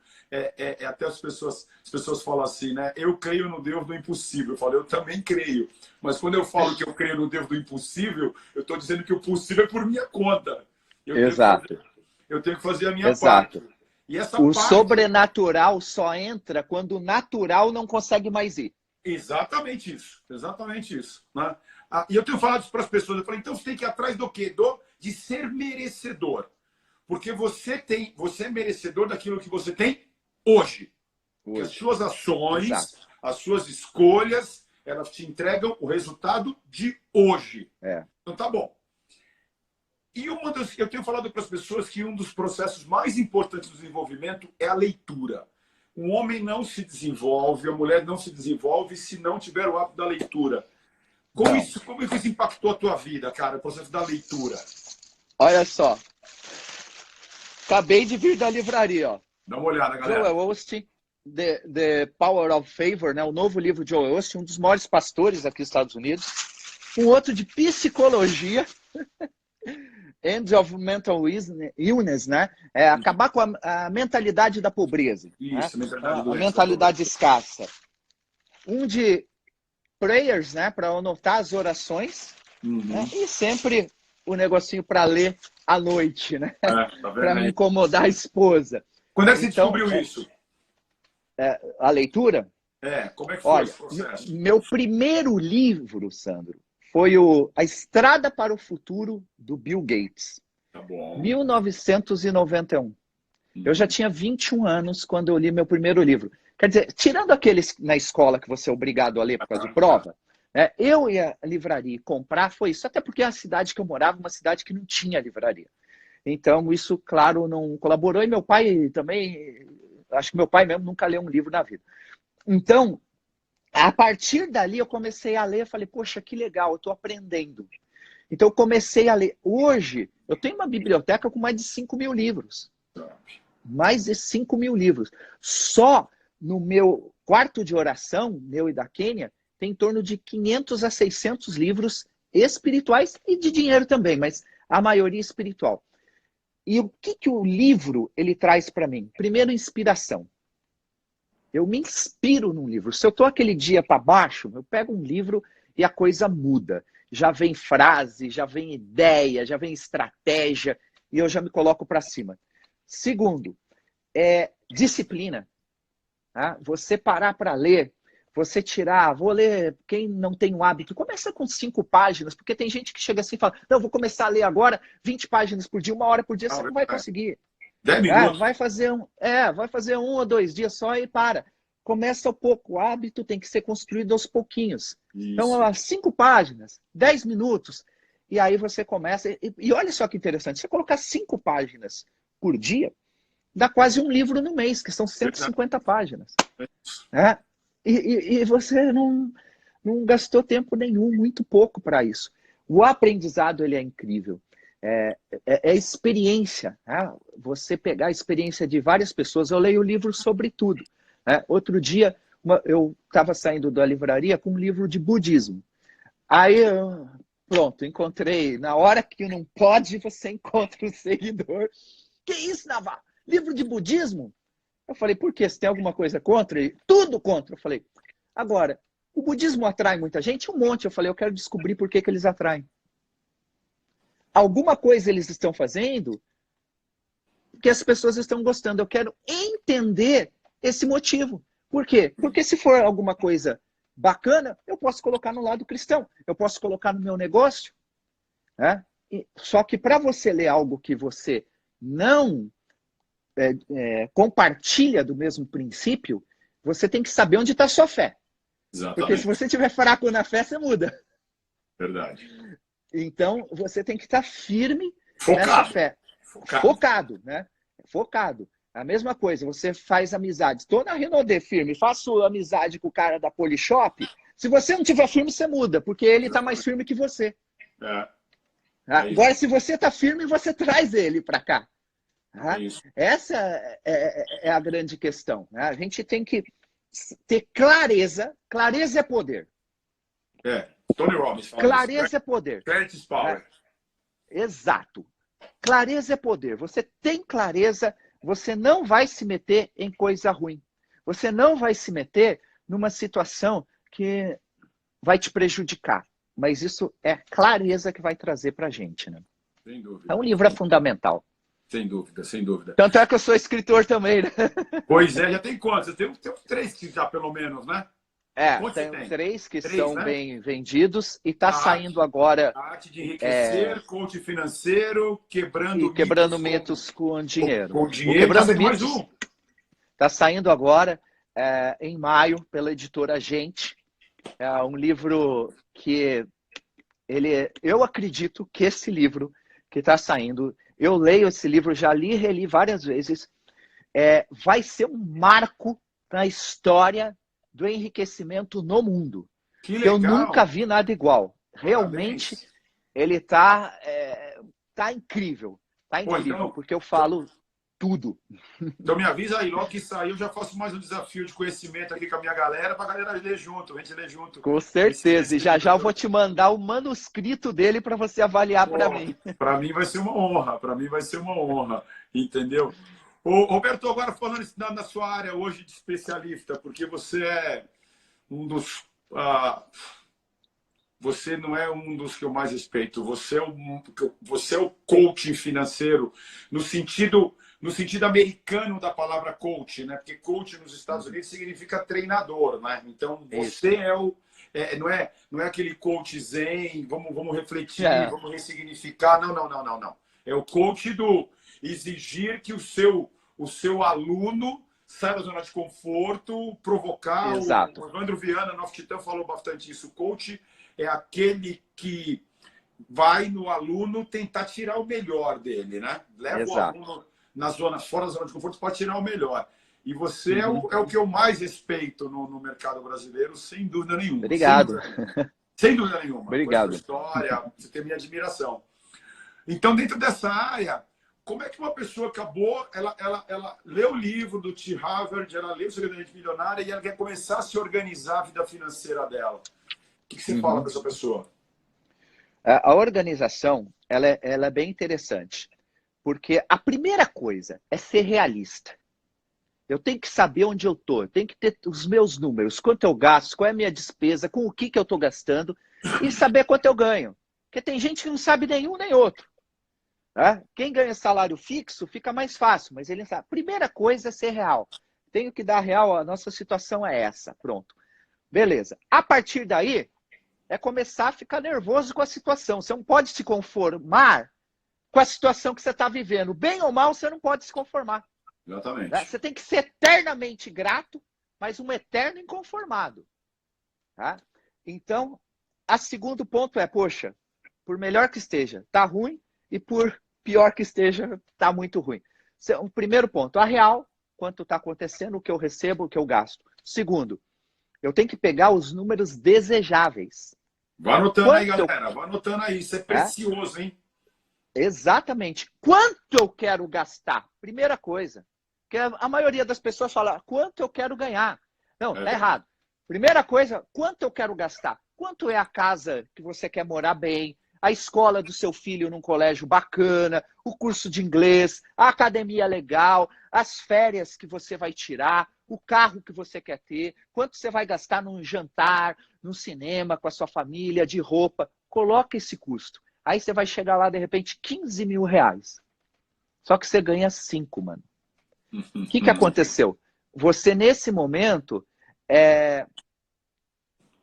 Até as pessoas falam assim, né? Eu creio no Deus do impossível. Eu falo, eu também creio. Mas quando eu falo que eu creio no Deus do impossível, eu estou dizendo que o possível é por minha conta. Eu tenho que fazer a minha parte. E essa parte... sobrenatural só entra quando o natural não consegue mais ir. Exatamente isso. Exatamente isso. Né? E eu tenho falado isso para as pessoas. Eu falei, então você tem que ir atrás do quê? De ser merecedor. Porque você é merecedor daquilo que você tem hoje. Porque as suas ações, as suas escolhas, elas te entregam o resultado de hoje. Então tá bom. E eu tenho falado para as pessoas que um dos processos mais importantes do desenvolvimento é a leitura. Um homem não se desenvolve, a mulher não se desenvolve se não tiver o hábito da leitura. Como isso impactou a tua vida, cara, o processo da leitura? Olha só. Acabei de vir da livraria, ó. Dá uma olhada, galera. Joel Osteen, The Power of Favor, né? O novo livro de Joel Osteen, um dos maiores pastores aqui nos Estados Unidos. Um outro de psicologia. End of Mental Illness, né? Acabar com a mentalidade da pobreza. Isso, né? A mentalidade escassa. Um de prayers, né? Para anotar as orações. Né? E sempre o negocinho para ler à noite, né? Tá para não incomodar a esposa. Quando é que você descobriu isso? A leitura? Como é que foi esse processo? Meu primeiro livro, Sandro, foi A Estrada para o Futuro, do Bill Gates. Tá bom. 1991. Eu já tinha 21 anos quando eu li meu primeiro livro. Quer dizer, tirando aqueles na escola que você é obrigado a ler por causa de prova, eu ia à livraria e comprar, foi isso. Até porque a cidade que eu morava, uma cidade que não tinha livraria. Então, isso, claro, não colaborou. E meu pai também, acho que meu pai mesmo nunca leu um livro na vida. Então, a partir dali eu comecei a ler, falei, poxa, que legal, eu estou aprendendo. Então eu comecei a ler. Hoje, eu tenho uma biblioteca com mais de 5.000 livros. Mais de 5.000 livros. Só no meu quarto de oração, meu e da Quênia, tem em torno de 500 a 600 livros espirituais e de dinheiro também, mas a maioria espiritual. E o que o livro ele traz para mim? Primeiro, inspiração. Eu me inspiro num livro. Se eu estou aquele dia para baixo, eu pego um livro e a coisa muda. Já vem frase, já vem ideia, já vem estratégia e eu já me coloco para cima. Segundo, disciplina. Tá? Você parar para ler, você tirar, vou ler, quem não tem o hábito, começa com 5 páginas, porque tem gente que chega assim e fala, não, vou começar a ler agora 20 páginas por dia, 1 hora por dia, você não vai conseguir. 10 minutos. Vai fazer 1 ou 2 dias só e para. Começa ao pouco. O hábito tem que ser construído aos pouquinhos. Isso. Então, 5 páginas, 10 minutos. E aí você começa. E olha só que interessante. Se você colocar 5 páginas por dia, dá quase um livro no mês, que são 150 páginas. E você não gastou tempo nenhum, muito pouco para isso. O aprendizado ele é incrível. É experiência. Né? Você pegar a experiência de várias pessoas. Eu leio livros sobre tudo. Né? Outro dia, eu estava saindo da livraria com um livro de budismo. Aí, pronto, encontrei. Na hora que não pode, você encontra um seguidor. Que isso, Navarro? Livro de budismo? Eu falei, por quê? Você tem alguma coisa contra? Ele, tudo contra. Eu falei, agora, o budismo atrai muita gente? Um monte. Eu falei, eu quero descobrir por que eles atraem. Alguma coisa eles estão fazendo que as pessoas estão gostando. Eu quero entender esse motivo. Por quê? Porque se for alguma coisa bacana, eu posso colocar no lado cristão. Eu posso colocar no meu negócio. Né? Só que para você ler algo que você não compartilha do mesmo princípio, você tem que saber onde está a sua fé. Exatamente. Porque se você estiver fraco na fé, você muda. Verdade. Então, você tem que estar firme Focado. nessa fé. Focado, né? Focado. A mesma coisa, você faz amizade. Estou na Renaudet firme, faço amizade com o cara da Polishop. Se você não tiver firme, você muda, porque ele está mais firme que você. Agora, se você está firme, você traz ele para cá. Essa é a grande questão. Né? A gente tem que ter clareza. Clareza é poder. Tony Robbins fala clareza isso. É poder. Clarity power. Exato. Clareza é poder. Você tem clareza, você não vai se meter em coisa ruim. Você não vai se meter numa situação que vai te prejudicar. Mas isso é clareza que vai trazer para a gente. Né? Sem dúvida. Então, o livro é fundamental. Sem dúvida, sem dúvida. Tanto é que eu sou escritor também, né? Pois é, já tem quantos? Tem 3 que já, pelo menos, né? Tem 3 que são bem vendidos e está saindo agora... A arte de enriquecer, coach financeiro, quebrando mitos com dinheiro. Com dinheiro, quebrando mitos. Mais um. Está saindo agora, em maio, pela editora Gente. É um livro que... eu acredito que esse livro que está saindo... Eu leio esse livro, já li e reli várias vezes. Vai ser um marco na história do enriquecimento no mundo. Que legal. Eu nunca vi nada igual. Realmente, ele está incrível. Está incrível, então, porque eu falo tudo. Então me avisa aí, logo que sair, eu já faço mais um desafio de conhecimento aqui com a minha galera, para a galera ler junto, a gente ler junto. Com certeza, e já eu vou te mandar o manuscrito dele para você avaliar para mim. Para mim vai ser uma honra, entendeu? Ô, Roberto, agora falando na sua área hoje de especialista, porque você é um dos... você não é um dos que eu mais respeito, você é o coaching financeiro no sentido americano da palavra coach, né? Porque coach nos Estados Unidos significa treinador, né? Então você não é aquele coach zen, vamos refletir, vamos ressignificar. Não. É o coach do exigir que o seu aluno saia da zona de conforto, provocar. Exato. O Evandro Viana, nosso titã, falou bastante isso. O coach é aquele que vai no aluno tentar tirar o melhor dele, né? Leva o aluno na zona, fora da zona de conforto para tirar o melhor. E você é o que eu mais respeito no mercado brasileiro, sem dúvida nenhuma. Obrigado. Sem dúvida nenhuma. Obrigado. Por sua história, você tem minha admiração. Então, dentro dessa área, como é que uma pessoa acabou, ela leu o livro do T. Harvard, ela leu o Segredo da Mente Milionária e ela quer começar a se organizar a vida financeira dela? O que você fala para essa pessoa? A organização, ela é bem interessante. Porque a primeira coisa é ser realista. Eu tenho que saber onde eu estou. Eu tenho que ter os meus números. Quanto eu gasto, qual é a minha despesa, com o que eu estou gastando. E saber quanto eu ganho. Porque tem gente que não sabe nenhum nem outro. Né? Quem ganha salário fixo fica mais fácil. Mas ele sabe. Primeira coisa é ser real. Tenho que dar real, a nossa situação é essa. Pronto. Beleza. A partir daí, é começar a ficar nervoso com a situação. Você não pode se conformar com a situação que você está vivendo. Bem ou mal, você não pode se conformar. Exatamente. Né? Você tem que ser eternamente grato, mas um eterno inconformado. Tá? Então, o segundo ponto é, poxa, por melhor que esteja, tá ruim, e por pior que esteja, tá muito ruim. O primeiro ponto, a real, quanto está acontecendo, o que eu recebo, o que eu gasto. Segundo, eu tenho que pegar os números desejáveis. Vai anotando aí, galera. Vai anotando aí. Isso é precioso, hein? Exatamente. Quanto eu quero gastar? Primeira coisa. Porque a maioria das pessoas fala, quanto eu quero ganhar? Não, tá errado. Primeira coisa, quanto eu quero gastar? Quanto é a casa que você quer morar bem? A escola do seu filho num colégio bacana, o curso de inglês, a academia legal, as férias que você vai tirar, o carro que você quer ter, quanto você vai gastar num jantar, num cinema com a sua família, de roupa. Coloca esse custo. Aí você vai chegar lá, de repente, 15 mil reais. Só que você ganha 5, mano. O que aconteceu? Você, nesse momento,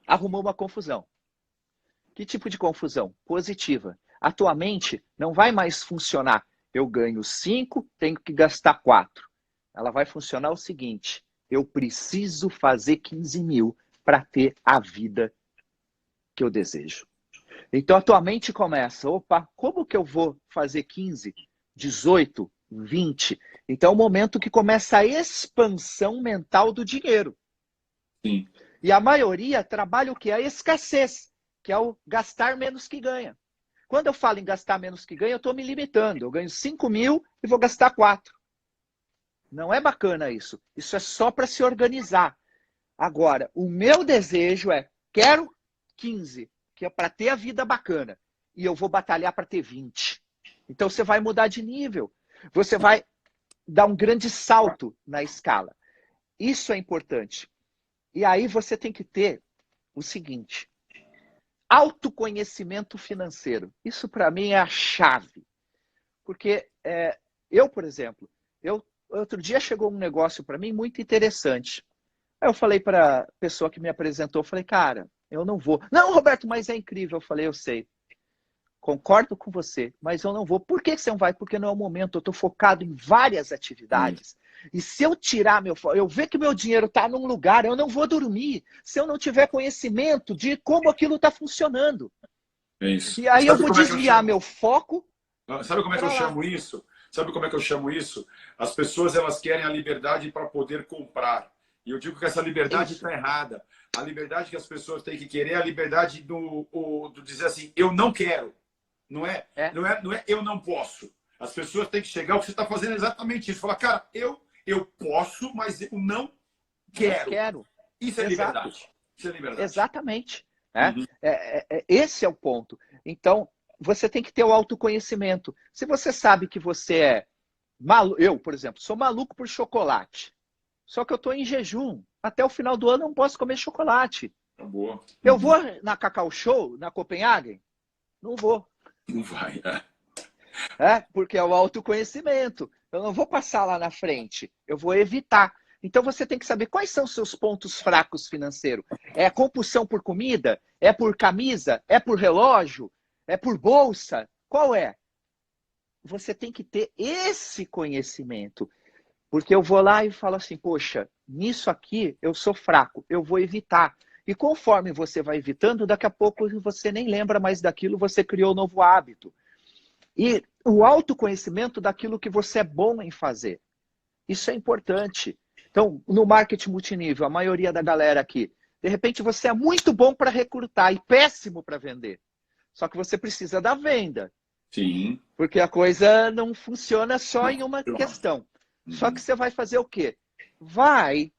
arrumou uma confusão. Que tipo de confusão? Positiva. A tua mente não vai mais funcionar. Eu ganho 5, tenho que gastar 4. Ela vai funcionar o seguinte: eu preciso fazer 15 mil para ter a vida que eu desejo. Então a tua mente começa, opa, como que eu vou fazer 15, 18, 20? Então é o momento que começa a expansão mental do dinheiro. Sim. E a maioria trabalha o que? A escassez, que é o gastar menos que ganha. Quando eu falo em gastar menos que ganha, eu estou me limitando. Eu ganho 5 mil e vou gastar 4. Não é bacana isso. Isso é só para se organizar. Agora, o meu desejo é, quero 15, que é para ter a vida bacana. E eu vou batalhar para ter 20. Então você vai mudar de nível. Você vai dar um grande salto na escala. Isso é importante. E aí você tem que ter o seguinte: autoconhecimento financeiro. Isso para mim é a chave. Porque eu, por exemplo, outro dia chegou um negócio para mim muito interessante. Aí eu falei para a pessoa que me apresentou, eu falei, cara, eu não vou. Não, Roberto, mas é incrível. Eu falei, eu sei. Concordo com você, mas eu não vou. Por que você não vai? Porque não é o momento. Eu estou focado em várias atividades. E se eu tirar eu ver que meu dinheiro está num lugar, eu não vou dormir se eu não tiver conhecimento de como aquilo está funcionando. É isso. E aí eu vou desviar meu foco. Sabe como é que eu chamo isso? Sabe como é que eu chamo isso? As pessoas, elas querem a liberdade para poder comprar. E eu digo que essa liberdade está errada. A liberdade que as pessoas têm que querer é a liberdade do dizer assim, eu não quero. Não é eu não posso. As pessoas têm que chegar, o que você está fazendo é exatamente isso. Falar, cara, eu posso, mas eu não quero. Isso é liberdade. Isso é liberdade. Exatamente. Esse é o ponto. Então, você tem que ter o autoconhecimento. Se você sabe que você é maluco, eu, por exemplo, sou maluco por chocolate. Só que eu estou em jejum. Até o final do ano eu não posso comer chocolate. Tá boa. Eu vou na Cacau Show, na Copenhagen? Não vou. Não vai, porque é o autoconhecimento. Eu não vou passar lá na frente. Eu vou evitar. Então você tem que saber quais são os seus pontos fracos financeiros. É compulsão por comida? É por camisa? É por relógio? É por bolsa? Qual é? Você tem que ter esse conhecimento. Porque eu vou lá e falo assim, poxa, nisso aqui eu sou fraco, eu vou evitar. E conforme você vai evitando, daqui a pouco você nem lembra mais daquilo, você criou um novo hábito. E o autoconhecimento daquilo que você é bom em fazer. Isso é importante. Então, no marketing multinível, a maioria da galera aqui, de repente você é muito bom para recrutar e péssimo para vender. Só que você precisa da venda. Sim. Porque a coisa não funciona só em uma questão. Só que você vai fazer o quê? Vai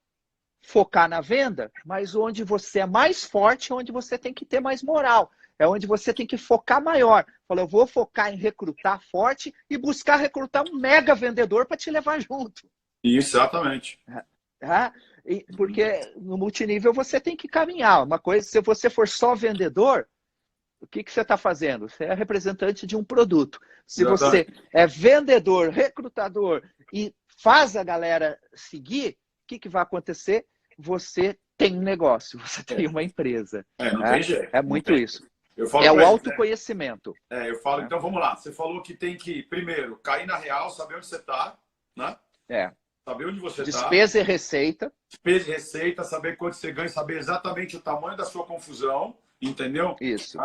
focar na venda, mas onde você é mais forte, onde você tem que ter mais moral. É onde você tem que focar maior. Fala, eu vou focar em recrutar forte e buscar recrutar um mega vendedor para te levar junto. Exatamente. Porque no multinível você tem que caminhar. Uma coisa, se você for só vendedor, o que você está fazendo? Você é representante de um produto. Se você é vendedor, recrutador e faz a galera seguir, o que vai acontecer? Você tem um negócio, você tem uma empresa. Não tem jeito. É muito isso. Eu falo o autoconhecimento. Eu falo, então vamos lá. Você falou que tem que, primeiro, cair na real, saber onde você está, né? Saber onde você está. Despesa e receita. Despesa e receita, saber quanto você ganha, saber exatamente o tamanho da sua confusão, entendeu? Isso.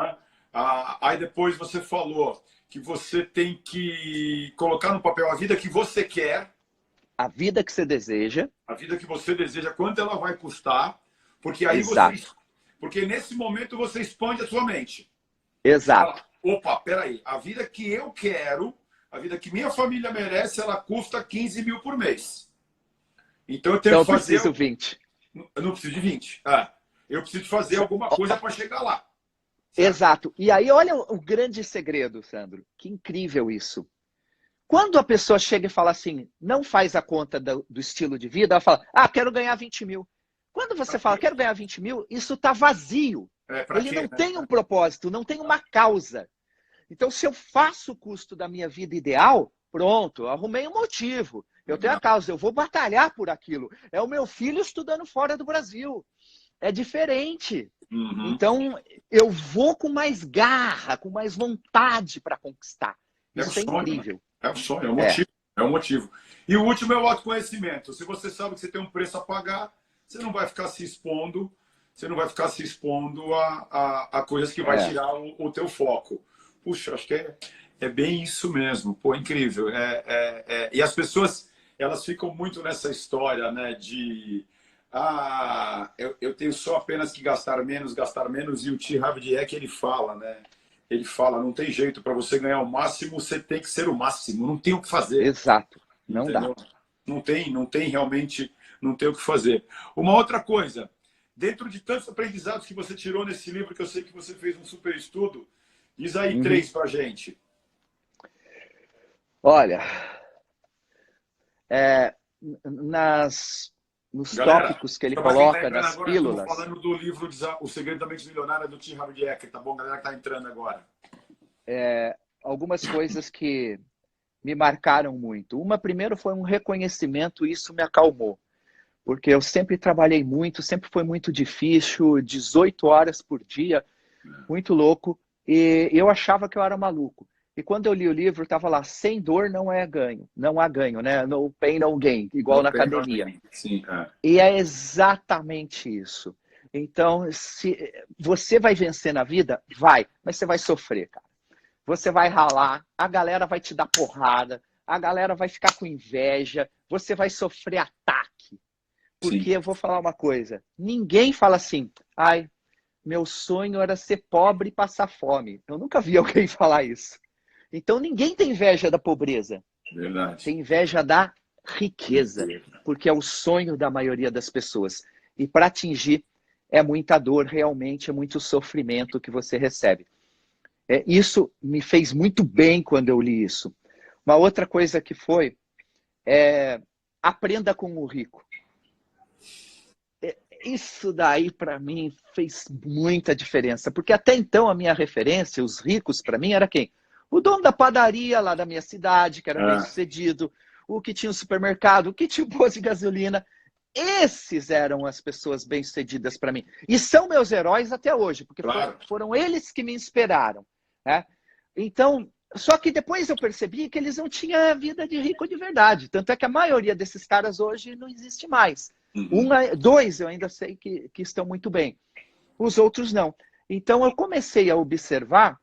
Aí depois você falou que você tem que colocar no papel a vida que você quer. A vida que você deseja. A vida que você deseja, quanto ela vai custar. Porque aí Exato. porque nesse momento você expande a sua mente. Exato. opa, peraí, a vida que eu quero, a vida que minha família merece, ela custa 15 mil por mês. Então eu tenho Então que eu fazer... preciso 20. Eu não preciso de 20. Eu preciso fazer alguma coisa para chegar lá. Certo? Exato. E aí, olha o grande segredo, Sandro. Que incrível isso. Quando a pessoa chega e fala assim, não faz a conta do estilo de vida, ela fala, quero ganhar 20 mil. Quando você fala, quero ganhar 20 mil, isso está vazio. Pra Ele quê, não né? tem um propósito, não tem uma causa. Então, se eu faço o custo da minha vida ideal, pronto, eu arrumei um motivo. Eu tenho a causa, eu vou batalhar por aquilo. É o meu filho estudando fora do Brasil. É diferente. Uhum. Então, eu vou com mais garra, com mais vontade para conquistar. É o Isso é sonho, né? incrível. É o sonho, é o motivo. É o motivo. E o último é o autoconhecimento. Se você sabe que você tem um preço a pagar, você não vai ficar se expondo, você não vai ficar se expondo a coisas que vai tirar o teu foco. Puxa, acho que é bem isso mesmo. Pô, incrível. E as pessoas, elas ficam muito nessa história, né, de eu tenho só apenas que gastar menos, e o T. Harv Eker, ele fala, né? Ele fala, não tem jeito, para você ganhar o máximo, você tem que ser o máximo, não tem o que fazer. Exato, não Entendeu? dá. Não tem realmente, não tem o que fazer. Uma outra coisa, dentro de tantos aprendizados que você tirou nesse livro, que eu sei que você fez um super estudo, diz aí 3 pra gente. Olha, nos Galera, tópicos que ele para quem está coloca, entrando nas agora, estamos pílulas, falando do livro O Segredo da Mente Milionária, do T. Harv Eker, tá bom? Galera que está entrando agora. algumas coisas que me marcaram muito. Uma, primeiro, foi um reconhecimento, e isso me acalmou. Porque eu sempre trabalhei muito, sempre foi muito difícil, 18 horas por dia, muito louco, e eu achava que eu era maluco. E quando eu li o livro, estava lá, sem dor não é ganho, não há ganho, né? No pain, no gain, igual No na pain, no academia. gain. Sim, E é exatamente isso. Então, se você vai vencer na vida, vai, mas você vai sofrer, cara. Você vai ralar, a galera vai te dar porrada, a galera vai ficar com inveja, você vai sofrer ataque. Porque sim. eu vou falar uma coisa, ninguém fala assim, ai, meu sonho era ser pobre e passar fome. Eu nunca vi alguém falar isso. Então ninguém tem inveja da pobreza. Verdade. Tem inveja da riqueza, porque é o sonho da maioria das pessoas. E para atingir é muita dor, realmente é muito sofrimento que você recebe. Isso me fez muito bem quando eu li isso. Uma outra coisa que foi, aprenda com o rico. Isso daí, para mim, fez muita diferença. Porque até então, a minha referência, os ricos, para mim, era quem? O dono da padaria lá da minha cidade, que era bem sucedido, o que tinha um supermercado, o que tinha um posto de gasolina. Esses eram as pessoas bem-sucedidas para mim. E são meus heróis até hoje, porque foram eles que me inspiraram. Né? Então, só que depois eu percebi que eles não tinham vida de rico de verdade. Tanto é que a maioria desses caras hoje não existe mais. Dois eu ainda sei que estão muito bem. Os outros não. Então eu comecei a observar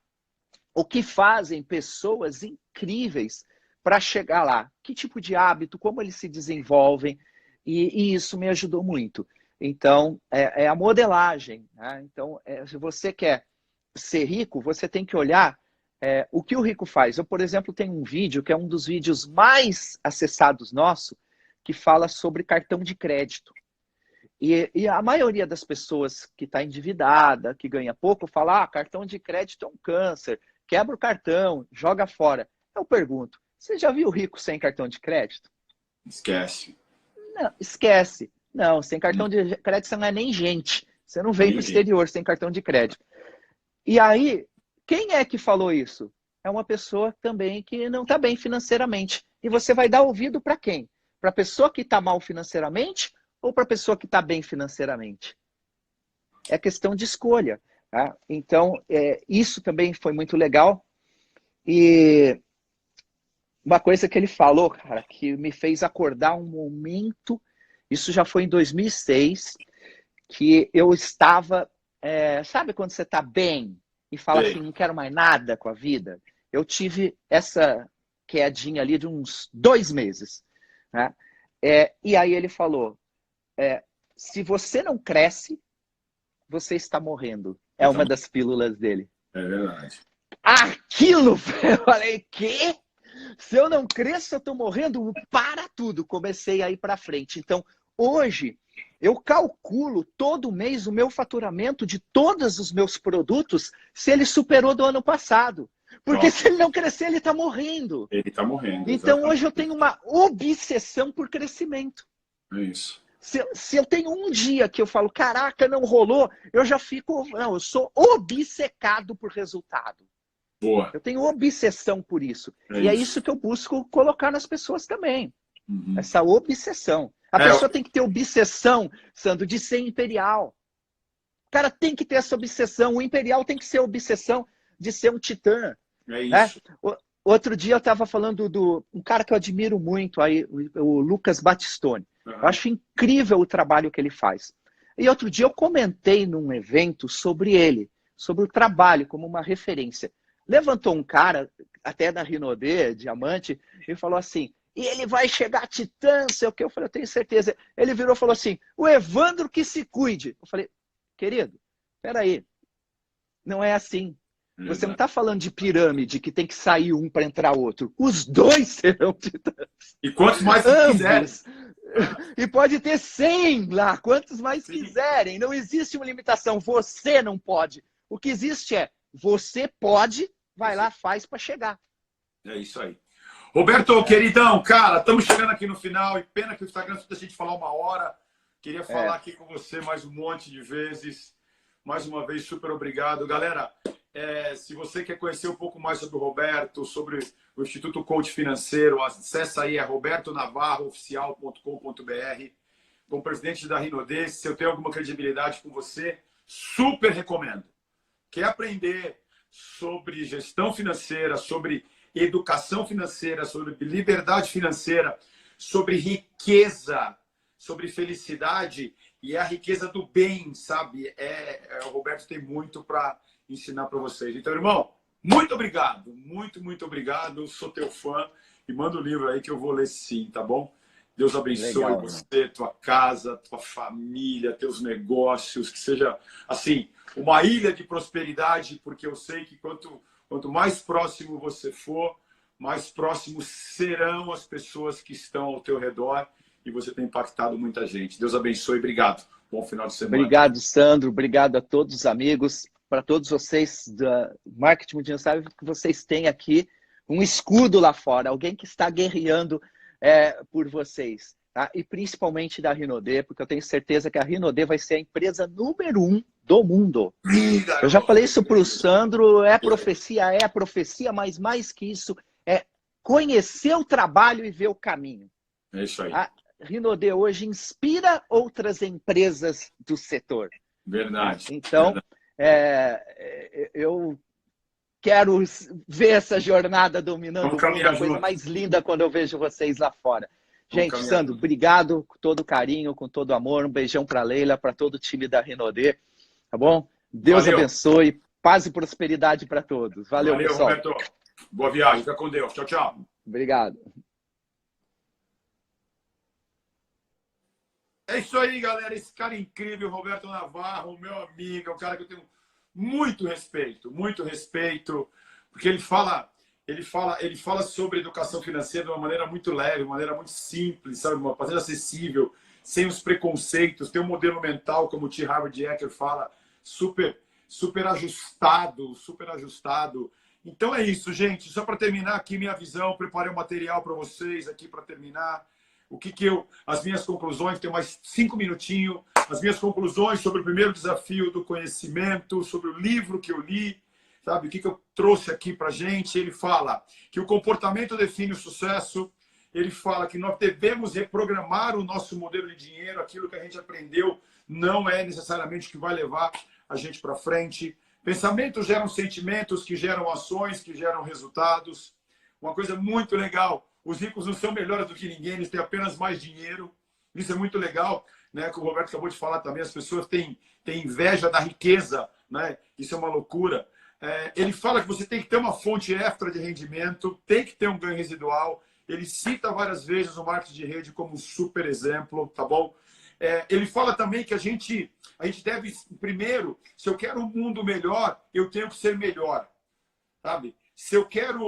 o que fazem pessoas incríveis para chegar lá. Que tipo de hábito, como eles se desenvolvem. E isso me ajudou muito. Então, é a modelagem. Né? Então, se você quer ser rico, você tem que olhar o que o rico faz. Eu, por exemplo, tenho um vídeo que é um dos vídeos mais acessados nosso, que fala sobre cartão de crédito. E a maioria das pessoas que está endividada, que ganha pouco, fala, cartão de crédito é um câncer, quebra o cartão, joga fora. Eu pergunto, você já viu rico sem cartão de crédito? Esquece. Não, esquece. Não, sem cartão de crédito você não é nem gente. Você não vem para o exterior sem cartão de crédito. E aí, quem é que falou isso? É uma pessoa também que não está bem financeiramente. E você vai dar ouvido para quem? Para a pessoa que está mal financeiramente ou para a pessoa que está bem financeiramente? É questão de escolha. Tá? Então, isso também foi muito legal. E uma coisa que ele falou, cara, que me fez acordar um momento, isso já foi em 2006, que eu estava, sabe quando você está bem e fala assim, não quero mais nada com a vida? Eu tive essa quedinha ali de uns 2 meses. Né? E aí ele falou, se você não cresce, você está morrendo. É uma das pílulas dele. É verdade. Aquilo, eu falei, quê? Se eu não cresço, eu tô morrendo, para tudo. Comecei a ir para frente. Então, hoje, eu calculo todo mês o meu faturamento de todos os meus produtos, se ele superou do ano passado. Porque Nossa. se ele não crescer, ele está morrendo. Ele está morrendo. Então, Exatamente. hoje eu tenho uma obsessão por crescimento. É isso. Se eu tenho um dia que eu falo, caraca, não rolou, eu já fico, não, eu sou obcecado por resultado. Boa. Eu tenho obsessão por isso. É isso que eu busco colocar nas pessoas também. Uhum. Essa obsessão. A pessoa tem que ter obsessão, Sandro, de ser imperial. O cara tem que ter essa obsessão. O imperial tem que ser a obsessão de ser um titã. É isso. Outro dia eu estava falando do um cara que eu admiro muito, aí, o Lucas Battistoni. Eu acho incrível o trabalho que ele faz. E outro dia eu comentei num evento sobre ele, sobre o trabalho como uma referência. Levantou um cara, até da Rinodê, Diamante, e falou assim, e ele vai chegar titã, não sei o que. Eu falei, eu tenho certeza. Ele virou e falou assim, o Evandro que se cuide. Eu falei, querido, peraí, não é assim. Você não está falando de pirâmide, que tem que sair um para entrar outro. Os dois serão titãs. E quantos mais quiserem. E pode ter 100 lá, quantos mais quiserem. Não existe uma limitação. Você não pode. O que existe é, você pode, vai lá, faz para chegar. É isso aí. Roberto, queridão, cara, estamos chegando aqui no final. E pena que o Instagram só deixa a gente falar 1 hora. Queria falar aqui com você mais um monte de vezes. Mais uma vez, super obrigado. Galera, se você quer conhecer um pouco mais sobre o Roberto, sobre o Instituto Coach Financeiro, acessa aí, robertonavarrooficial.com.br. Como presidente da Rinodê, se eu tenho alguma credibilidade com você, super recomendo. Quer aprender sobre gestão financeira, sobre educação financeira, sobre liberdade financeira, sobre riqueza, sobre felicidade, e a riqueza do bem, sabe? O Roberto tem muito para ensinar para vocês. Então, irmão, muito obrigado. Muito obrigado. Eu sou teu fã. E manda o livro aí que eu vou ler sim, tá bom? Deus abençoe. Legal, você, tua casa, tua família, teus negócios. Que seja, assim, uma ilha de prosperidade, porque eu sei que quanto mais próximo você for, mais próximos serão as pessoas que estão ao teu redor. E você tem impactado muita gente. Deus abençoe. Obrigado. Bom final de semana. Obrigado, Sandro. Obrigado a todos os amigos. Para todos vocês da Marketing Mundial, sabe que vocês têm aqui um escudo lá fora. Alguém que está guerreando por vocês. Tá? E principalmente da Rinodê, porque eu tenho certeza que a Rinodê vai ser a empresa número 1 do mundo. Eu já falei isso para o Sandro. É profecia, mas mais que isso, é conhecer o trabalho e ver o caminho. É isso aí. A Rinodê hoje inspira outras empresas do setor. Verdade. Então, eu quero ver essa jornada dominando o mundo, a coisa mais linda quando eu vejo vocês lá fora. Gente, Sandro, obrigado com todo carinho, com todo amor. Um beijão para a Leila, para todo o time da Rinodê. Tá bom? Deus abençoe. Paz e prosperidade para todos. Valeu, pessoal. Roberto. Boa viagem. Fica com Deus. Tchau, tchau. Obrigado. É isso aí, galera. Esse cara incrível, Roberto Navarro, meu amigo, é um cara que eu tenho muito respeito, porque ele fala sobre educação financeira de uma maneira muito leve, uma maneira muito simples, sabe, uma maneira acessível, sem os preconceitos. Tem um modelo mental, como o T. Harv Eker fala, super ajustado, Então é isso, gente. Só para terminar aqui minha visão, preparei um material para vocês aqui para terminar. As minhas conclusões, tem mais 5 minutinhos, as minhas conclusões sobre o primeiro desafio do conhecimento, sobre o livro que eu li, sabe? O que eu trouxe aqui para a gente. Ele fala que o comportamento define o sucesso, ele fala que nós devemos reprogramar o nosso modelo de dinheiro, aquilo que a gente aprendeu não é necessariamente o que vai levar a gente para frente. Pensamentos geram sentimentos, que geram ações, que geram resultados. Uma coisa muito legal, os ricos não são melhores do que ninguém, eles têm apenas mais dinheiro. Isso é muito legal, né? Que o Roberto acabou de falar também, as pessoas têm inveja da riqueza, né? Isso é uma loucura. Ele fala que você tem que ter uma fonte extra de rendimento, tem que ter um ganho residual. Ele cita várias vezes o marketing de rede como um super exemplo, tá bom? Ele fala também que a gente deve, primeiro, se eu quero um mundo melhor, eu tenho que ser melhor. sabe? Se eu quero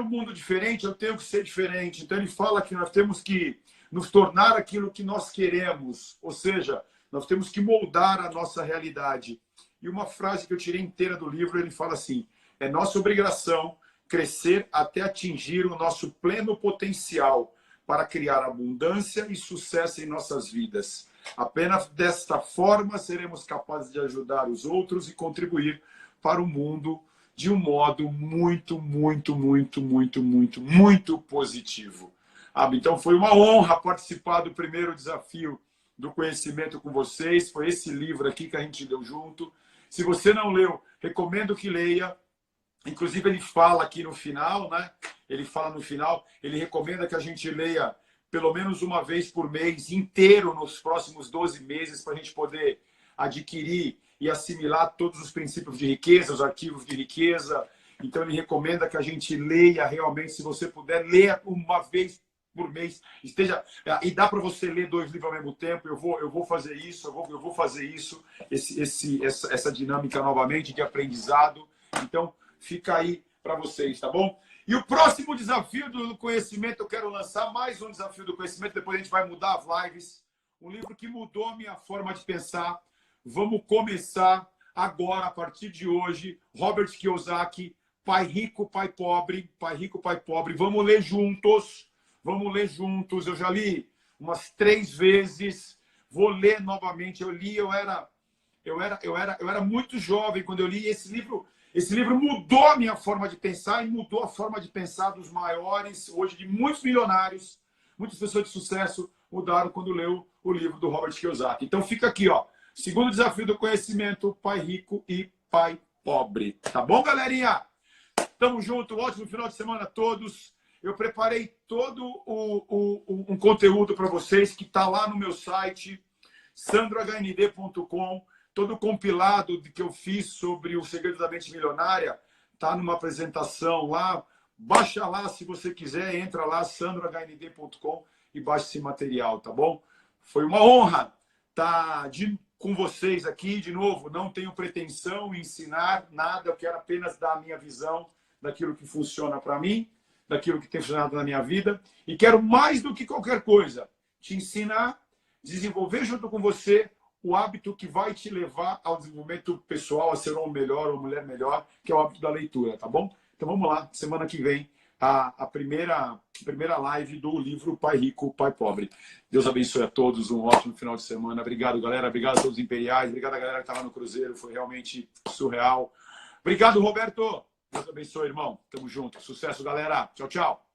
um mundo diferente, eu tenho que ser diferente. Então ele fala que nós temos que nos tornar aquilo que nós queremos, ou seja, nós temos que moldar a nossa realidade. E uma frase que eu tirei inteira do livro, ele fala assim: é nossa obrigação crescer até atingir o nosso pleno potencial para criar abundância e sucesso em nossas vidas. Apenas desta forma seremos capazes de ajudar os outros e contribuir para o mundo de um modo muito, muito, muito, muito, muito, muito positivo. Então foi uma honra participar do primeiro desafio do conhecimento com vocês. Foi esse livro aqui que a gente deu junto. Se você não leu, recomendo que leia. Inclusive ele fala aqui no final, né? Ele fala no final, ele recomenda que a gente leia pelo menos uma vez por mês inteiro nos próximos 12 meses para a gente poder adquirir e assimilar todos os princípios de riqueza, os arquivos de riqueza. Então ele recomenda que a gente leia realmente, se você puder, ler uma vez por mês, e dá para você ler 2 livros ao mesmo tempo. Eu vou fazer isso, eu vou fazer isso, essa dinâmica novamente de aprendizado. Então fica aí para vocês, tá bom? E o próximo desafio do conhecimento, eu quero lançar mais um desafio do conhecimento, depois a gente vai mudar as lives. Um livro que mudou a minha forma de pensar. Vamos começar agora, a partir de hoje, Robert Kiyosaki, Pai Rico, Pai Pobre, Pai Rico, Pai Pobre. Vamos ler juntos, vamos ler juntos. Eu já li umas 3 vezes, vou ler novamente. Eu era muito jovem quando eu li esse livro. Esse livro mudou a minha forma de pensar e mudou a forma de pensar dos maiores, hoje de muitos milionários, muitas pessoas de sucesso mudaram quando leu o livro do Robert Kiyosaki. Então fica aqui, ó. Segundo desafio do conhecimento, Pai Rico e Pai Pobre. Tá bom, galerinha? Tamo junto, ótimo final de semana a todos. Eu preparei todo um conteúdo para vocês que está lá no meu site, sandrohnd.com. Todo compilado que eu fiz sobre o segredo da mente milionária está numa apresentação lá. Baixa lá se você quiser, entra lá, sandrohnd.com e baixa esse material, tá bom? Foi uma honra estar com vocês aqui de novo. Não tenho pretensão em ensinar nada, eu quero apenas dar a minha visão daquilo que funciona para mim, daquilo que tem funcionado na minha vida. E quero mais do que qualquer coisa te ensinar, desenvolver junto com você o hábito que vai te levar ao desenvolvimento pessoal, a ser um homem melhor ou mulher melhor, que é o hábito da leitura, tá bom? Então vamos lá, semana que vem, a primeira live do livro Pai Rico, Pai Pobre. Deus abençoe a todos, um ótimo final de semana. Obrigado, galera. Obrigado a todos os imperiais. Obrigado a galera que estava no Cruzeiro, foi realmente surreal. Obrigado, Roberto. Deus abençoe, irmão. Tamo junto. Sucesso, galera. Tchau, tchau.